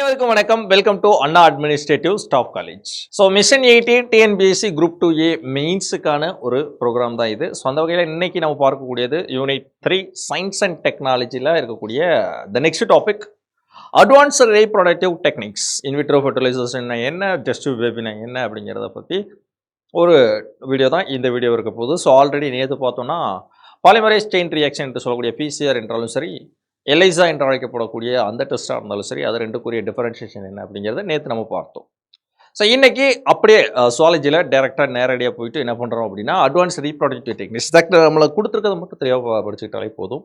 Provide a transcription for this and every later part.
அனைவருக்கும் வணக்கம். Welcome to Anna administrative staff college. So mission 80 TNPSC group 2A மெயின்ஸுக்கான ஒரு program தான் இது. ஸோ அந்த வகையில் இன்னைக்கு நம்ம பார்க்கக்கூடியது யூனிட் 3 சயின்ஸ் அண்ட் டெக்னாலஜியில் இருக்கக்கூடிய the next topic advanced reproductive techniques. In vitro fertilisation என்ன, டெஸ்ட் பேபினா என்ன அப்படிங்கிறத பற்றி ஒரு வீடியோ தான் இந்த வீடியோ இருக்க போகுது. ஸோ ஆல்ரெடி நேற்று பார்த்தோன்னா பாலிமரைஸ் செயின் ரியாக்ஷன் என்று சொல்லக்கூடிய பிசிஆர் என்றாலும் சரி, எலைசா என்று அழைக்கப்படக்கூடிய அந்த டெஸ்ட்டாக இருந்தாலும் சரி, அது ரெண்டுக்குரிய டிஃபரன்ஷியேஷன் என்ன அப்படிங்கிறத நேற்று நம்ம பார்த்தோம். ஸோ இன்றைக்கி அப்படியே சுவாலஜியில் டேரெக்டாக நேரடியாக போயிட்டு என்ன பண்ணுறோம் அப்படின்னா அட்வான்ஸ் ரீப்ரொடக்டிவ் டெக்னிக்ஸ் நம்மளை கொடுத்துருக்கிறத மட்டும் தெளிவாக படிச்சுக்கிட்டாலே போதும்.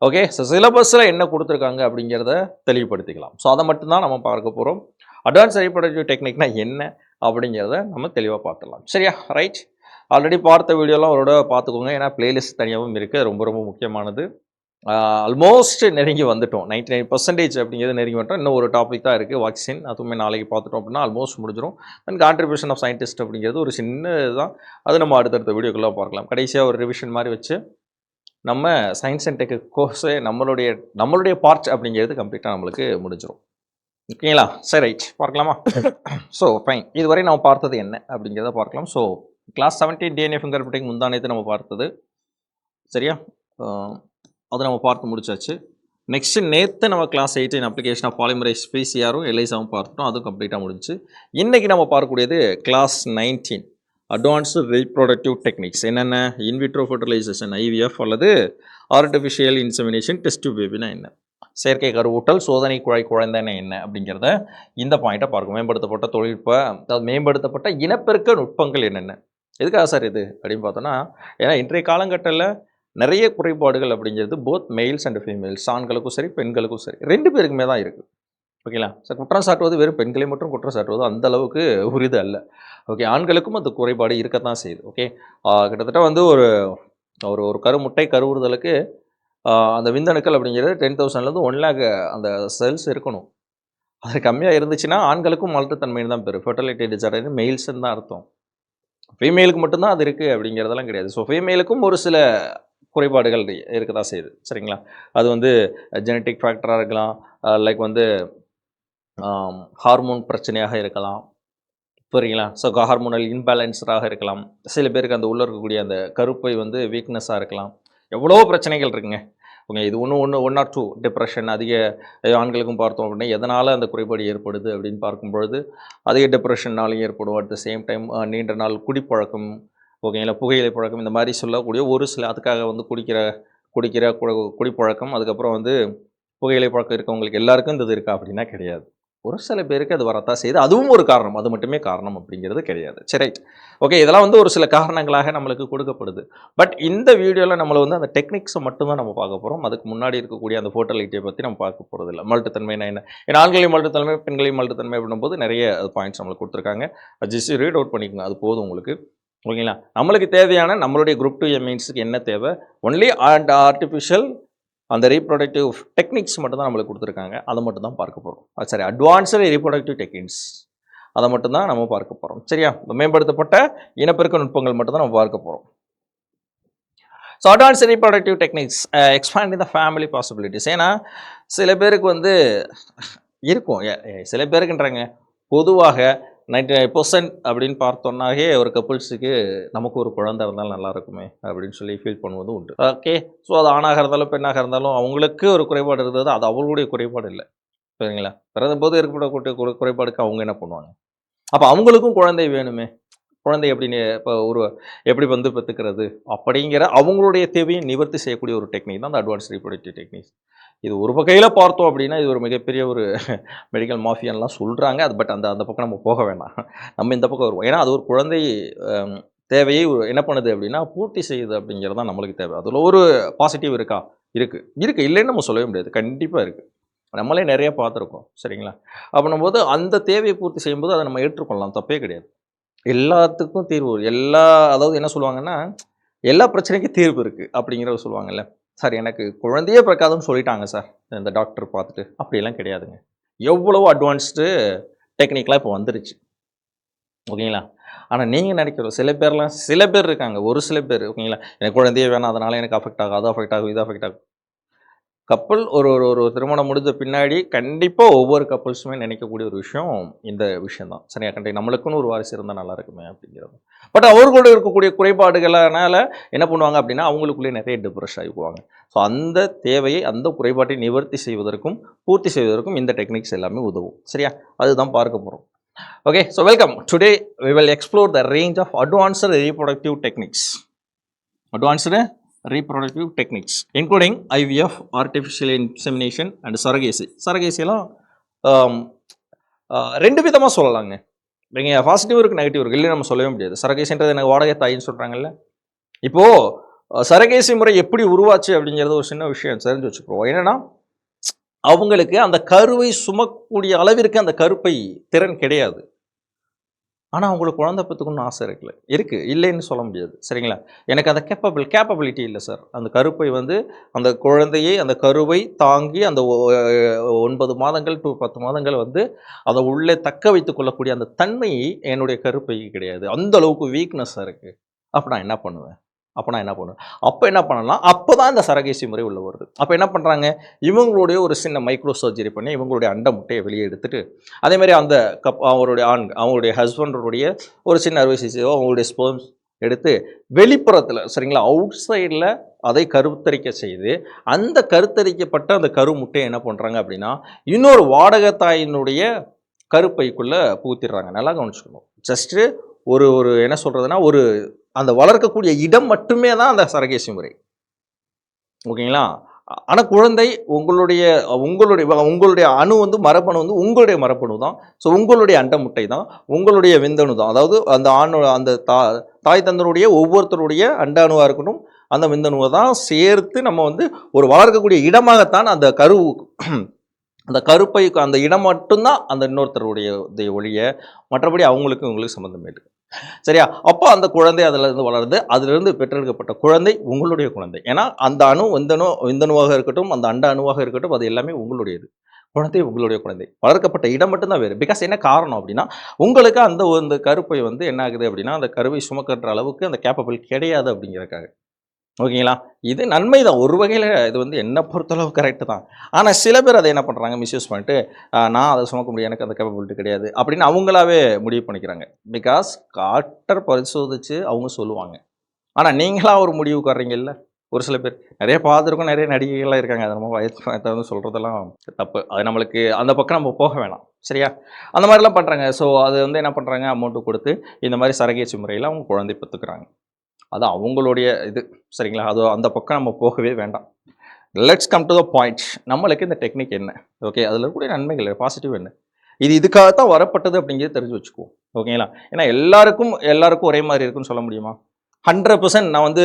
ஓகே, ஸோ சிலபஸில் என்ன கொடுத்துருக்காங்க அப்படிங்கிறத தெளிவுபடுத்திக்கலாம். ஸோ அதை மட்டும்தான் நம்ம பார்க்க போகிறோம். அட்வான்ஸ் ரீப்ரொடக்டிவ் டெக்னிக்னா என்ன அப்படிங்கிறத நம்ம தெளிவாக பார்த்துடலாம். சரியா? ரைட். ஆல்ரெடி பார்த்த வீடியோலாம் ஒரு பார்த்துக்கோங்க. ஏன்னா பிளேலிஸ்ட் தனியாகவும் இருக்குது. ரொம்ப ரொம்ப முக்கியமானது. ஆல்மோஸ்ட் நெருங்கி வந்துட்டோம். 99% அப்படிங்கிறது நெருங்கி வந்துட்டோம். இன்னும் ஒரு டாபிக் தான் இருக்குது, வாக்சின். அதுவுமே நாளைக்கு பார்த்துட்டோம் அப்படின்னா ஆல்மோஸ்ட் முடிஞ்சிடும். அண்ட் கான்ட்ரிபியூஷன் ஆஃப் சயின்டிஸ்ட் அப்படிங்கிறது ஒரு சின்ன இதுதான். அது நம்ம அடுத்தடுத்த வீடியோக்குள்ளே பார்க்கலாம். கடைசியாக ஒரு ரிவிஷன் மாதிரி வச்சு நம்ம சயின்ஸ் அண்ட் டெக் கோர்ஸு நம்மளுடைய பார்ட் அப்படிங்கிறது கம்ப்ளீட்டாக நம்மளுக்கு முடிஞ்சிடும். ஓகேங்களா? சரி, ரைட். பார்க்கலாமா? So fine. இதுவரை நம்ம பார்த்தது என்ன அப்படிங்கிறத பார்க்கலாம். So class 17 DNA fingerprinting முந்தானத்தை நம்ம பார்த்தது சரியா? அதை நம்ம பார்த்து முடிச்சாச்சு. நெக்ஸ்ட்டு நேற்று நம்ம கிளாஸ் 18 அப்ளிகேஷன் ஆஃப் பாலிமரைஸ் பிசிஆரும் எலைசாவும் பார்த்துட்டோம். அதுவும் கம்ப்ளீட்டாக முடிஞ்சு. இன்றைக்கி நம்ம பார்க்கக்கூடியது கிளாஸ் 19 அட்வான்ஸ்டு ரீப்ரொடக்டிவ் டெக்னிக்ஸ். என்னென்ன? இன்விட்ரோ ஃபெர்டிலைசேஷன் ஐவிஎஃப் அல்லது ஆர்டிஃபிஷியல் இன்செமினேஷன், டெஸ்ட் பேபினா என்ன, செயற்கை கருவூட்டல், சோதனை குழந்தைன்னா என்ன அப்படிங்கிறத இந்த பாயிண்ட்டை பார்க்கும். மேம்படுத்தப்பட்ட அதாவது மேம்படுத்தப்பட்ட இனப்பெருக்க நுட்பங்கள் என்னென்ன. எதுக்காக சார் இது அப்படின்னு பார்த்தோன்னா, ஏன்னா இன்றைய காலகட்டத்தில் நிறைய குறைபாடுகள் அப்படிங்கிறது போத் மெயில்ஸ் அண்ட் ஃபீமேல்ஸ், ஆண்களுக்கும் சரி பெண்களுக்கும் சரி, ரெண்டு பேருக்குமே தான் இருக்குது. ஓகேங்களா? சார் குற்றம் சாட்டுவது வெறும் பெண்களை மட்டும் குற்றம் சாட்டுவது அந்த அளவுக்கு உரிது அல்ல. ஓகே, ஆண்களுக்கும் அந்த குறைபாடு இருக்கத்தான் செய்யுது. ஓகே, கிட்டத்தட்ட வந்து ஒரு ஒரு கருமுட்டை கருவுறுதலுக்கு அந்த விந்தணுக்கள் அப்படிங்கிறது 10,000லேருந்து 1 lakh அந்த செல்ஸ் இருக்கணும். அது கம்மியாக இருந்துச்சுன்னா ஆண்களுக்கும் மலட்டுத்தன்மைன்னு தான் பேர். ஃபெர்டிலிட்டி டிசார்டர் மெயில்ஸ்ன்னு தான் அர்த்தம். ஃபீமேலுக்கு மட்டும்தான் அது இருக்குது அப்படிங்கிறதெல்லாம் கிடையாது. ஸோ ஃபீமேலுக்கும் ஒரு சில குறைபாடுகள் இருக்க தான் செய்யுது. சரிங்களா? அது வந்து ஜெனட்டிக் ஃபேக்டராக இருக்கலாம், லைக் வந்து ஹார்மோன் பிரச்சனையாக இருக்கலாம். புரியுங்களா? ஸோ ஹார்மோனல் இன்பேலன்ஸ்டாக இருக்கலாம். சில பேருக்கு அந்த உள்ளே இருக்கக்கூடிய அந்த கருப்பை வந்து வீக்னஸாக இருக்கலாம். எவ்வளோ பிரச்சனைகள் இருக்குங்க. ஓகே, இது ஒன் ஆர் 2 டிப்ரெஷன் அதிக ஆண்களுக்கும் பார்த்தோம் அப்படின்னா எதனால் அந்த குறைபாடு ஏற்படுது அப்படின்னு பார்க்கும்பொழுது அதிக டிப்ரெஷன்னாலும் ஏற்படும். அட் த சேம் டைம் நீண்ட நாள் குடிப்பழக்கம், ஓகேங்களா, புகையிலை பழக்கம், இந்த மாதிரி சொல்லக்கூடிய ஒரு சில அதுக்காக வந்து குடிக்கிற குடிப்பழக்கம், அதுக்கப்புறம் வந்து புகையிலை பழக்கம் இருக்கவங்களுக்கு எல்லாருக்கும் இந்த இது இருக்கா அப்படின்னா கிடையாது. ஒரு சில பேருக்கு அது வரத்தான் செய்யுது. அதுவும் ஒரு காரணம், அது மட்டுமே காரணம் அப்படிங்கிறது கிடையாது. சரி, ரைட். ஓகே, இதெல்லாம் வந்து ஒரு சில காரணங்களாக நம்மளுக்கு கொடுக்கப்படுது. பட் இந்த வீடியோவில் நம்மளை வந்து அந்த டெக்னிக்ஸை மட்டும்தான் நம்ம பார்க்க போகிறோம். அதுக்கு முன்னாடி இருக்கக்கூடிய அந்த ஃபெர்டிலிட்டியை பற்றி நம்ம பார்க்க போகிறது இல்லை. மல்ட்டுத்தன்மைனா என்ன, ஏன்னா ஆண்களையும் மல்ட்டுத்தன்மை பெண்களையும் மல்ட்டுத்தன்மை அப்படின்னும்போது நிறைய பாயிண்ட்ஸ் நம்மளுக்கு கொடுத்துருக்காங்க. ஜஸ்ட் ரீட் அவுட் பண்ணிக்கோங்க, அது போதும் உங்களுக்கு. ஓகேங்களா? நம்மளுக்கு தேவையான நம்மளுடைய குரூப் 2 மெயின்ஸுக்கு என்ன தேவை, ஒன்லி அண்ட் ஆர்டிஃபிஷியல் அந்த ரீப்ரொடக்டிவ் டெக்னிக்ஸ் மட்டும் தான் நம்மளுக்கு கொடுத்துருக்காங்க. அதை மட்டும் தான் பார்க்க போகிறோம். சரி, அட்வான்ஸ்டு ரீப்ரொடக்டிவ் டெக்னிக்ஸ் அதை மட்டும் தான் நம்ம பார்க்க போகிறோம். சரியா? மேம்படுத்தப்பட்ட இனப்பெருக்க நுட்பங்கள் மட்டும் தான் நம்ம பார்க்க போகிறோம். So advance reproductive techniques expand the family possibilities. ஏன்னா சில பேருக்கு வந்து இருக்கும், சில பேருக்குன்றாங்க, பொதுவாக 99% அப்படின்னு பார்த்தோன்னாவே ஒரு கப்புள்ஸுக்கு நமக்கு ஒரு குழந்தை இருந்தாலும் நல்லா இருக்குமே அப்படின்னு சொல்லி ஃபீல் பண்ணுவது உண்டு. ஓகே, ஸோ அது ஆணாக இருந்தாலும் பெண்ணாக இருந்தாலும் அவங்களுக்கு ஒரு குறைபாடு இருந்தது, அது அவங்களுடைய குறைபாடு இல்லை. சரிங்களா? பிறந்த போது ஏற்படக்கூடிய குறைபாடுக்கு அவங்க என்ன பண்ணுவாங்க? அப்போ அவங்களுக்கும் குழந்தை வேணுமே, குழந்தை எப்படி வந்து பெற்றுக்கிறது அப்படிங்கிற அவங்களுடைய தேவையை நிவர்த்தி செய்யக்கூடிய ஒரு டெக்னிக் தான் அந்த அட்வான்ஸ் ரீப்ரொடக்டிவ் டெக்னிக்ஸ். இது ஒரு வகையில் பார்த்தோம் அப்படின்னா இது ஒரு மிகப்பெரிய ஒரு மெடிக்கல் மாஃபியான்லாம் சொல்கிறாங்க. அது பட் அந்த பக்கம் நம்ம போக வேண்டாம், நம்ம இந்த பக்கம் வருவோம். ஏன்னா அது ஒரு குழந்தை தேவையை என்ன பண்ணுது அப்படின்னா பூர்த்தி செய்யுது அப்படிங்கிறது தான் நம்மளுக்கு தேவை. அதில் ஒரு பாசிட்டிவ் இருக்குது இல்லைன்னு நம்ம சொல்லவே முடியாது, கண்டிப்பாக இருக்குது. நம்மளே நிறைய பார்த்துருக்கோம். சரிங்களா? அப்படின்னும்போது அந்த தேவையை பூர்த்தி செய்யும்போது அதை நம்ம ஏற்றுக்கொள்ளலாம், தப்பே கிடையாது. எல்லாத்துக்கும் தீர்வு, அதாவது என்ன சொல்லுவாங்கன்னா எல்லா பிரச்சனைக்கும் தீர்வு இருக்குது அப்படிங்கிறத சொல்லுவாங்கல்ல. சார் எனக்கு குழந்தையே பிறக்காதுன்னு சொல்லிட்டாங்க சார் இந்த டாக்டர் பார்த்துட்டு, அப்படியெல்லாம் கிடையாதுங்க. எவ்வளவோ அட்வான்ஸ்டு டெக்னிக்லாம் இப்போ வந்துருச்சு. ஓகேங்களா? ஆனால் நீங்கள் நினைக்கிற சில பேர் இருக்காங்க, ஒரு சில பேர். ஓகேங்களா? எனக்கு குழந்தையே வேணாம், அதனால் எனக்கு அஃபெக்ட் ஆகும், அது அஃபெக்ட் ஆகும், இது அஃபெக்ட் ஆகும். கப்பல் ஒரு ஒரு ஒரு திருமணம் முடிஞ்ச பின்னாடி கண்டிப்பாக ஒவ்வொரு கப்பல்ஸுமே நினைக்கக்கூடிய ஒரு விஷயம் இந்த விஷயம் தான். சரியா? நம்மளுக்குன்னு ஒரு வாரிசு இருந்தால் நல்லா இருக்குமே அப்படிங்கிறது. பட் அவர்களோட இருக்கக்கூடிய குறைபாடுகளனால என்ன பண்ணுவாங்க அப்படின்னா, அவங்களுக்குள்ளே நிறைய டிப்ரெஷன் ஆகிக்குவாங்க. ஸோ அந்த தேவையை, அந்த குறைபாட்டை நிவர்த்தி செய்வதற்கும் பூர்த்தி செய்வதற்கும் இந்த டெக்னிக்ஸ் எல்லாமே உதவும். சரியா? அதுதான் பார்க்க போகிறோம். Okay, so welcome. Today we will explore the range of advanced reproductive techniques. Advanced reproductive techniques including IVF, artificial insemination and surrogacy. சரகேசியெல்லாம் ரெண்டு விதமாக சொல்லலாங்க. நீங்கள் பாசிட்டிவ் இருக்குது, நெகட்டிவ் இருக்குது, இல்லை நம்ம சொல்லவே முடியாது. சரகேசின்றது எனக்கு வாடகை தாயின்னு சொல்கிறாங்கல்ல. இப்போது சரகேசி முறை எப்படி உருவாச்சு அப்படிங்கிறது ஒரு சின்ன விஷயம் தெரிஞ்சு வச்சுக்கிறோம். என்னென்னா, அவங்களுக்கு அந்த கருவை சுமக்கக்கூடிய அளவிற்கு அந்த கருப்பை திறன் கிடையாது. ஆனால் அவங்களுக்கு குழந்தை பெற்றுக்கணும்னு ஆசை இருக்குது, இல்லைன்னு சொல்ல முடியாது. சரிங்களா? எனக்கு அந்த கேப்பபிலிட்டி இல்லை சார். அந்த கருப்பை வந்து அந்த குழந்தையை, அந்த கருவை தாங்கி அந்த 9 மாதங்கள் டு 10 மாதங்கள் வந்து அதை உள்ளே தக்க வைத்து கொள்ளக்கூடிய அந்த தன்மை என்னுடைய கருப்பை கிடையாது. அந்த அளவுக்கு வீக்னஸாக இருக்குது. அப்போ நான் என்ன பண்ணுவேன்? அப்போ என்ன பண்ணலாம்? அப்போ தான் இந்த சரகேசி முறை உள்ள வருது. அப்போ என்ன பண்ணுறாங்க? இவங்களுடைய ஒரு சின்ன மைக்ரோ சர்ஜரி பண்ணி இவங்களுடைய அண்டை முட்டையை வெளியே எடுத்துட்டு, அதேமாதிரி அந்த அவங்களுடைய ஹஸ்பண்டோடைய ஒரு சின்ன அறுவை சிகிச்சையோ அவங்களுடைய ஸ்பெர்ம்ஸ் எடுத்து வெளிப்புறத்தில், சரிங்களா, அவுட் சைடில் அதை கருத்தரிக்க செய்து, அந்த கருத்தரிக்கப்பட்ட அந்த கரு முட்டையை என்ன பண்ணுறாங்க அப்படின்னா, இன்னொரு வாடகத்தாயினுடைய கருப்பைக்குள்ளே புகுத்திடுறாங்க. நல்லா கவனிச்சுக்கணும். ஜஸ்ட்டு ஒரு என்ன சொல்கிறதுனா, அந்த வளர்க்கக்கூடிய இடம் மட்டுமே தான் அந்த சரகேசி முறை. ஓகேங்களா? ஆனால் குழந்தை உங்களுடைய அணு வந்து மரபணு வந்து உங்களுடைய மரபணு தான். ஸோ உங்களுடைய அண்ட முட்டை தான், உங்களுடைய விந்தணு தான். அதாவது அந்த அந்த தாய் தந்தனுடைய ஒவ்வொருத்தருடைய அண்ட அணுவாக இருக்கட்டும், அந்த விந்தணுவை தான் சேர்த்து நம்ம வந்து ஒரு வளர்க்கக்கூடிய இடமாகத்தான் அந்த கருப்பை அந்த இடம் மட்டும்தான் அந்த இன்னொருத்தருடைய ஒழிய, மற்றபடி உங்களுக்கு சம்மந்தமே இல்லை. சரியா? அப்போ அந்த குழந்தை அதிலிருந்து வளருது, அதிலிருந்து பெற்றெடுக்கப்பட்ட குழந்தை உங்களுடைய குழந்தை. ஏன்னா அந்த அணு விந்தணுவாக இருக்கட்டும், அந்த அண்ட அணுவாக இருக்கட்டும், அது எல்லாமே உங்களுடையது. குழந்தை உங்களுடைய குழந்தை. வளர்க்கப்பட்ட இடம் மட்டும்தான் வேறு. பிகாஸ் என்ன காரணம் அப்படின்னா, உங்களுக்கு அந்த கருப்பை வந்து என்ன ஆகுது அப்படின்னா, அந்த கருவை சுமக்கிற அளவுக்கு அந்த கேப்பபிள் கிடையாது அப்படிங்கிறதுக்காக. ஓகேங்களா? இது நன்மை தான் ஒரு வகையில். இது வந்து என்னை பொறுத்தளவு கரெக்டு தான். ஆனால் சில பேர் அதை என்ன பண்ணுறாங்க, மிஸ்யூஸ் பண்ணிட்டு, நான் அதை சுமக்க முடியும், எனக்கு அந்த கேப்பபிலிட்டி கிடையாது அப்படின்னு அவங்களாவே முடிவு பண்ணிக்கிறாங்க. பிகாஸ் டாக்டர் பரிசோதித்து அவங்க சொல்லுவாங்க. ஆனால் நீங்களாக ஒரு முடிவுக்கு வர்றீங்கல்ல. ஒரு சில பேர் நிறைய பார்த்துருக்கோம், நிறைய நடிகைகள்லாம் இருக்காங்க. அதை நம்ம வயது வந்து சொல்கிறதெல்லாம் தப்பு. அது நம்மளுக்கு அந்த பக்கம் நம்ம போக வேணாம். சரியா? அந்த மாதிரிலாம் பண்ணுறாங்க. ஸோ அது வந்து என்ன பண்ணுறாங்க, அமௌண்ட்டு கொடுத்து இந்த மாதிரி சரகேசி முறையில் அவங்க குழந்தை பெற்றுக்கிறாங்க. அது அவங்களுடைய இது. சரிங்களா? அது அந்த பக்கம் நம்ம போகவே வேண்டாம். Let's come to the point. நம்மளுக்கு இந்த டெக்னிக் என்ன? ஓகே, அதில் இருக்கக்கூடிய நன்மைகள் பாசிட்டிவ் என்ன? இதுக்காகத்தான் வரப்பட்டது அப்படிங்கிறது தெரிஞ்சு வச்சுக்குவோம். ஓகேங்களா? ஏன்னா எல்லாருக்கும் ஒரே மாதிரி இருக்குன்னு சொல்ல முடியுமா? 100% நான் வந்து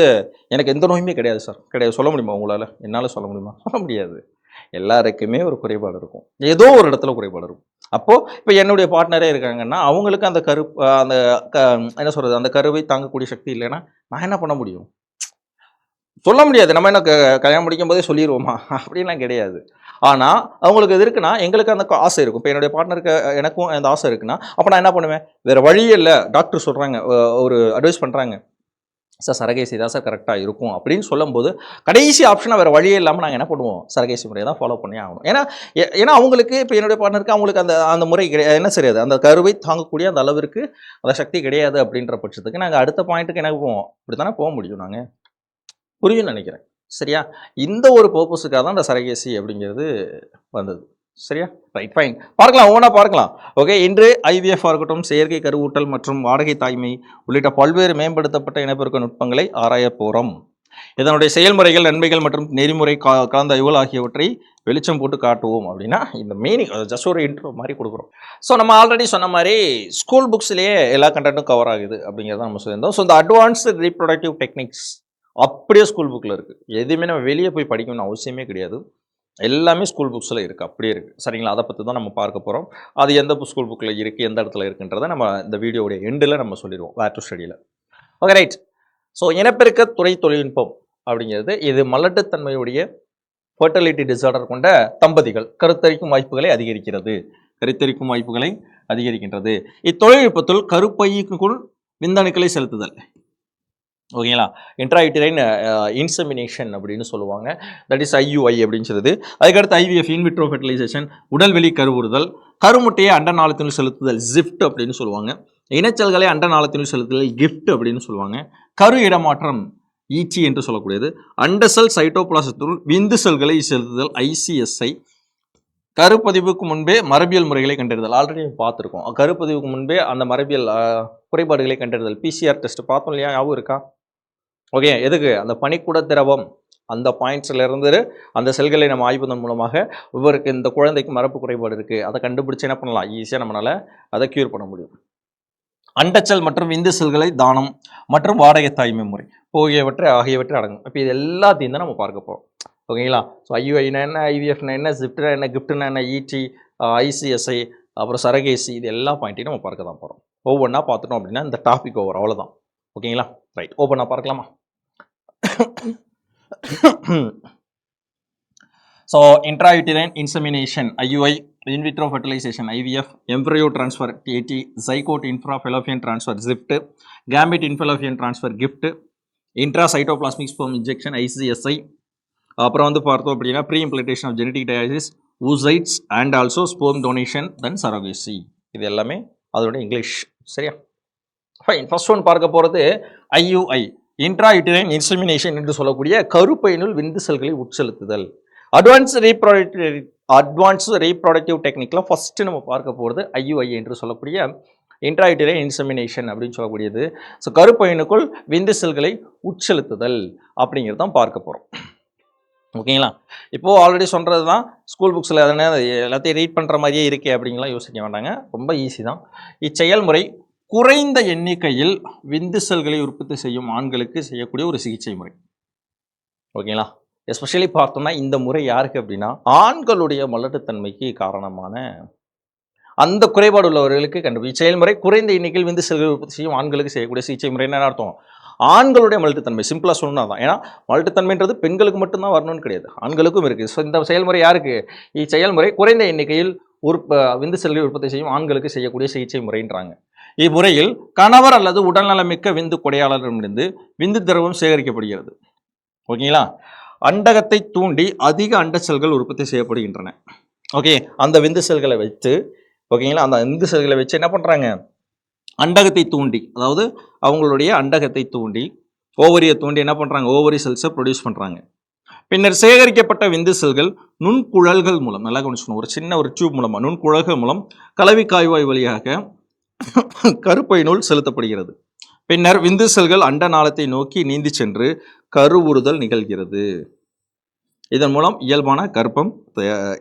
எனக்கு எந்த நோயுமே கிடையாது சார், கிடையாது சொல்ல முடியுமா உங்களால்? என்னால் சொல்ல முடியுமா? சொல்ல முடியாது. எல்லாருக்குமே ஒரு குறைபாடு இருக்கும், ஏதோ ஒரு இடத்துல குறைபாடு இருக்கும். அப்போது இப்போ என்னுடைய பார்ட்னரே இருக்காங்கன்னா அவங்களுக்கு அந்த என்ன சொல்கிறது, அந்த கருவை தாங்கக்கூடிய சக்தி இல்லைன்னா நான் என்ன பண்ண முடியும்? சொல்ல முடியாது. நம்ம என்ன கல்யாணம் முடிக்கும் போதே சொல்லிடுவோமா? அப்படின்லாம் கிடையாது. ஆனால் அவங்களுக்கு இது இருக்குன்னா எங்களுக்கு அந்த ஆசை இருக்கும். இப்போ என்னுடைய பார்ட்னருக்கு எனக்கும் அந்த ஆசை இருக்குன்னா அப்போ நான் என்ன பண்ணுவேன்? வேறு வழியே இல்லை. டாக்டர் சொல்கிறாங்க, ஒரு அட்வைஸ் பண்ணுறாங்க, சார் சரகேசி தான் சார் கரெக்டாக இருக்கும் அப்படின்னு சொல்லும்போது கடைசி ஆப்ஷனாக வேறு வழியே இல்லாமல் நாங்கள் என்ன பண்ணுவோம்? சரகேசி முறையை தான் ஃபாலோ பண்ணி ஆகணும். ஏன்னா அவங்களுக்கு இப்போ என்னுடைய பார்ட்னருக்கு அவங்களுக்கு அந்த முறை கிடையாது. என்ன சரியாது, அந்த கருவை தாங்கக்கூடிய அந்த அளவிற்கு அந்த சக்தி கிடையாது. அப்படின்ற பட்சத்துக்கு நாங்கள் அடுத்த பாயிண்ட்டுக்கு என்ன போவோம்? இப்படி தானே போக முடியும். நாங்கள் புரியும்னு நினைக்கிறேன். சரியா? இந்த ஒரு பர்பஸுக்காக தான் இந்த சரகேசி அப்படிங்கிறது வந்தது. சரியா? Right, fine. பார்க்கலாம், ஒவ்வொன்றா பார்க்கலாம். ஓகே, இன்று IVF இருக்கட்டும், செயற்கை கருவூட்டல் மற்றும் வாடகை தாய்மை உள்ளிட்ட பல்வேறு மேம்படுத்தப்பட்ட இனப்பெருக்க நுட்பங்களை ஆராய போகிறோம். இதனுடைய செயல்முறைகள், நன்மைகள் மற்றும் நெறிமுறை கலந்த ஆய்வுகள் ஆகியவற்றை வெளிச்சம் போட்டு காட்டுவோம். அப்படின்னா இந்த மீனிங் ஜஸ்ட் ஒரு இன்ட்ரோ மாதிரி கொடுக்குறோம். ஸோ நம்ம ஆல்ரெடி சொன்ன மாதிரி ஸ்கூல் புக்ஸ்லேயே எல்லா கண்டென்ட்டும் கவர் ஆகுது அப்படிங்கிறத நம்ம சொல்லியிருந்தோம். ஸோ இந்த அட்வான்ஸ்டு ரீப்ரொடக்டிவ் டெக்னிக்ஸ் அப்படியே ஸ்கூல் புக்கில் இருக்குது. எதுவுமே நம்ம வெளியே போய் படிக்கணும்னு அவசியமே கிடையாது. எல்லாமே ஸ்கூல் புக்ஸில் இருக்குது, அப்படியே இருக்குது. சரிங்களா? அதை பற்றி தான் நம்ம பார்க்க போகிறோம். அது எந்த ஸ்கூல் புக்கில் இருக்குது, எந்த இடத்துல இருக்குன்றதை நம்ம இந்த வீடியோடைய எண்டில் நம்ம சொல்லிடுவோம், வேர் டு ஸ்டடியில். Okay, right. ஸோ இனப்பெருக்க துறை தொழில்நுட்பம் அப்படிங்கிறது இது மலட்டுத்தன்மையுடைய ஃபர்டிலிட்டி டிசார்டர் கொண்ட தம்பதிகள் கருத்தரிக்கும் வாய்ப்புகளை அதிகரிக்கின்றது. இத்தொழில்நுட்பத்தில் கருப்பைக்குள் விந்தணுக்களை செலுத்துதல். ஓகேங்களா. இன்ட்ராயூட்டரைன் இன்செமினேஷன் அப்படின்னு சொல்லுவாங்க. தட் இஸ் IUI அப்படின்னு சொல்லுது. அதுக்கடுத்து IVF இன்விட்ரோ ஃபெர்டிலைசேஷன், உடல்வெளி கருவுறுதல், கருமுட்டையை அண்ட நாளத்தினுள் செலுத்துதல் ஜிஃப்ட் அப்படின்னு சொல்லுவாங்க. இனச்சல்களை அண்ட நாளத்தினுள் செலுத்துதல் கிஃப்ட் அப்படின்னு சொல்லுவாங்க. கரு இடமாற்றம் ஈச்சி என்று சொல்லக்கூடியது. அண்டசெல் சைட்டோபிளாசத்துள் விந்து செல்களை செலுத்துதல் ICSI. கருப்பதிவுக்கு முன்பே மரபியல் முறைகளை கண்டறிதல் ஆல்ரெடி பார்த்துருக்கோம். கருப்பதிவுக்கு முன்பே அந்த மரபியல் குறைபாடுகளை கண்டறிதல் PCR டெஸ்ட் பார்த்தோம் இல்லையா, ஞாபகம் இருக்கா? ஓகே, எதுக்கு? அந்த பனிக்கூட திரவம் அந்த பாயிண்ட்ஸ்ல இருந்து அந்த செல்களை நம்ம ஆய்வதன் மூலமாக இவருக்கு இந்த குழந்தைக்கு மரபு குறைபாடு இருக்குது, அதை கண்டுபிடிச்சு என்ன பண்ணலாம், ஈஸியாக நம்மளால் அதை க்யூர் பண்ண முடியும். அண்டச்சல் மற்றும் விந்து செல்களை தானம் மற்றும் வாடகை தாய்மை முறை ஆகியவற்றை அடங்கும். இப்போ இது எல்லாத்தையும் தான் நம்ம பார்க்க போகிறோம். ஓகேங்களா. ஸோ IUIனா என்ன, IVFனா என்ன, ஜிப்ட்னா என்ன, கிஃப்ட்னா என்ன, ET, ICSI, அப்புறம் சரகேசி, இது எல்லா பாயிண்ட்டையும் நம்ம பார்க்க தான் போகிறோம். ஒவ்வொன்றா பார்த்துட்டோம் அப்படின்னா இந்த டாபிக் ஓவர், அவ்வளோதான். ஓகேங்களா. ரைட், ஓப்பனா பார்க்கலாமா? So intrauterine insemination IUI, in vitro fertilisation IVF, embryo transfer AT, zygote intrafallopian transfer ZIFT, gamete intrafallopian transfer GIFT, intra cytoplasmic sperm injection ICSI. அப்புறம் வந்து பார்த்தோம் அப்படின்னா pre implantation of genetic dialysis, oocytes and also sperm donation, then surrogacy. இது எல்லாமே அதோட English. சரியா? Fine. First one பார்க்க போகிறது IUI, இன்ட்ராயூட்டரைன் இன்செமினேஷன் என்று சொல்லக்கூடிய கருப்பையினுள் விந்து செல்களை உட்செலுத்துதல். அட்வான்ஸ் ரீப்ராடக்டிவ் டெக்னிக்கில் ஃபஸ்ட்டு நம்ம பார்க்க போகிறது IUI என்று சொல்லக்கூடிய இன்ட்ராயூட்டரைன் இன்செமினேஷன் அப்படின்னு சொல்லக்கூடியது. ஸோ கருப்பையினுக்குள் விந்து செல்களை உட்செலுத்துதல் அப்படிங்கிறது தான் பார்க்க போகிறோம். ஓகேங்களா. இப்போது ஆல்ரெடி சொல்கிறது தான், ஸ்கூல் புக்ஸில் எல்லாத்தையும் ரீட் பண்ணுற மாதிரியே இருக்கே அப்படிங்கலாம் யோசிக்க வேண்டாங்க, ரொம்ப ஈஸி தான். இச்செயல்முறை குறைந்த எண்ணிக்கையில் விந்து செல்களை உற்பத்தி செய்யும் ஆண்களுக்கு செய்யக்கூடிய ஒரு சிகிச்சை முறை. ஓகேங்களா. எஸ்பெஷலி பார்த்தோம்னா இந்த முறை யாருக்கு அப்படின்னா ஆண்களுடைய மலட்டுத்தன்மைக்கு காரணமான அந்த குறைபாடு உள்ளவர்களுக்கு கண்டுபிடிக்கும் செயல்முறை. குறைந்த எண்ணிக்கையில் விந்து செல்களை உற்பத்தி செய்யும் ஆண்களுக்கு செய்யக்கூடிய சிகிச்சை முறை என்ன அர்த்தம்? ஆண்களுடைய மலட்டுத்தன்மை, சிம்பிளாக சொல்லணும்னா தான். ஏன்னா மலட்டுத்தன்மைன்றது பெண்களுக்கு மட்டும்தான் வரணும்னு கிடையாது, ஆண்களுக்கும் இருக்குது. ஸோ இந்த செயல்முறை யாருக்கு? இச்செயல்முறை குறைந்த எண்ணிக்கையில் விந்து செல்களை உற்பத்தி செய்யும் ஆண்களுக்கு செய்யக்கூடிய சிகிச்சை முறைன்றாங்க. இம்முறையில் கணவர் அல்லது உடல்நலமிக்க விந்து கொடையாளரிடமிருந்து விந்து திரவம் சேகரிக்கப்படுகிறது. ஓகேங்களா. அண்டகத்தை தூண்டி அதிக அண்ட செல்கள் உற்பத்தி செய்யப்படுகின்றன. ஓகே, அந்த விந்து செல்களை வச்சு, ஓகேங்களா, அந்த விந்து செல்களை வச்சு என்ன பண்ணுறாங்க, அண்டகத்தை தூண்டி, அதாவது அவங்களுடைய அண்டகத்தை தூண்டி ஓவரியை தூண்டி என்ன பண்ணுறாங்க, ஓவரி செல்ஸை ப்ரொடியூஸ் பண்ணுறாங்க. பின்னர் சேகரிக்கப்பட்ட விந்து செல்கள் நுண்குழல்கள் மூலம், நல்லா கவனிச்சுக்கணும், ஒரு சின்ன ஒரு டியூப் மூலமாக நுண்குழல்கள் மூலம் கலவி காய்வாய் வழியாக கருப்பையினுள் செலுத்தப்படுகிறது. பின்னர் விந்து செல்கள் அண்ட நாளத்தை நோக்கி நீந்தி சென்று கருவுறுதல் நிகழ்கிறது. இதன் மூலம் இயல்பான கர்ப்பம்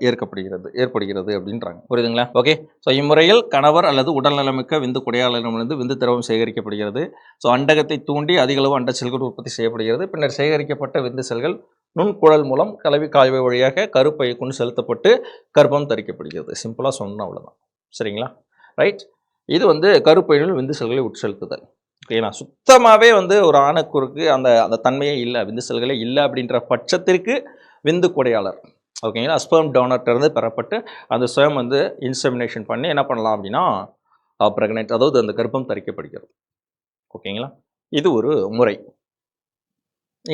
ஏற்படுகிறது அப்படின்றாங்க. புரியுதுங்களா? ஓகே. ஸோ இம்முறையில் கணவர் அல்லது உடல்நலமிக்க விந்து கொடையாளரிடமிருந்து விந்து திரவம் சேகரிக்கப்படுகிறது. ஸோ அண்டகத்தை தூண்டி அதிகளவு அண்ட செல்கள் உற்பத்தி செய்யப்படுகிறது. பின்னர் சேகரிக்கப்பட்ட விந்து செல்கள் நுண்குழல் மூலம் கலவி காய்வை வழியாக கருப்பைக்குள் செலுத்தப்பட்டு கர்ப்பம் தரிக்கப்படுகிறது. சிம்பிளாக சொன்னால் அவ்வளோதான். சரிங்களா. ரைட். இது வந்து கருப்பையினுள் விந்து செல்களை உட்செலுத்துதல். ஓகேங்களா. சுத்தமாகவே வந்து ஒரு ஆணுக்குருக்கு அந்த அந்த தன்மையே இல்லை, விந்து செல்களே இல்லை அப்படின்ற பட்சத்திற்கு விந்து கொடையாளர், ஓகேங்களா, ஸ்பெர்ம் டோனர்ட்டிருந்து பெறப்பட்டு அந்த ஸ்பெர்ம் வந்து இன்செமினேஷன் பண்ணி என்ன பண்ணலாம் அப்படின்னா ப்ரெக்னென்ட், அதாவது அந்த கர்ப்பம் தரிக்கப்படுகிறது. ஓகேங்களா. இது ஒரு முறை,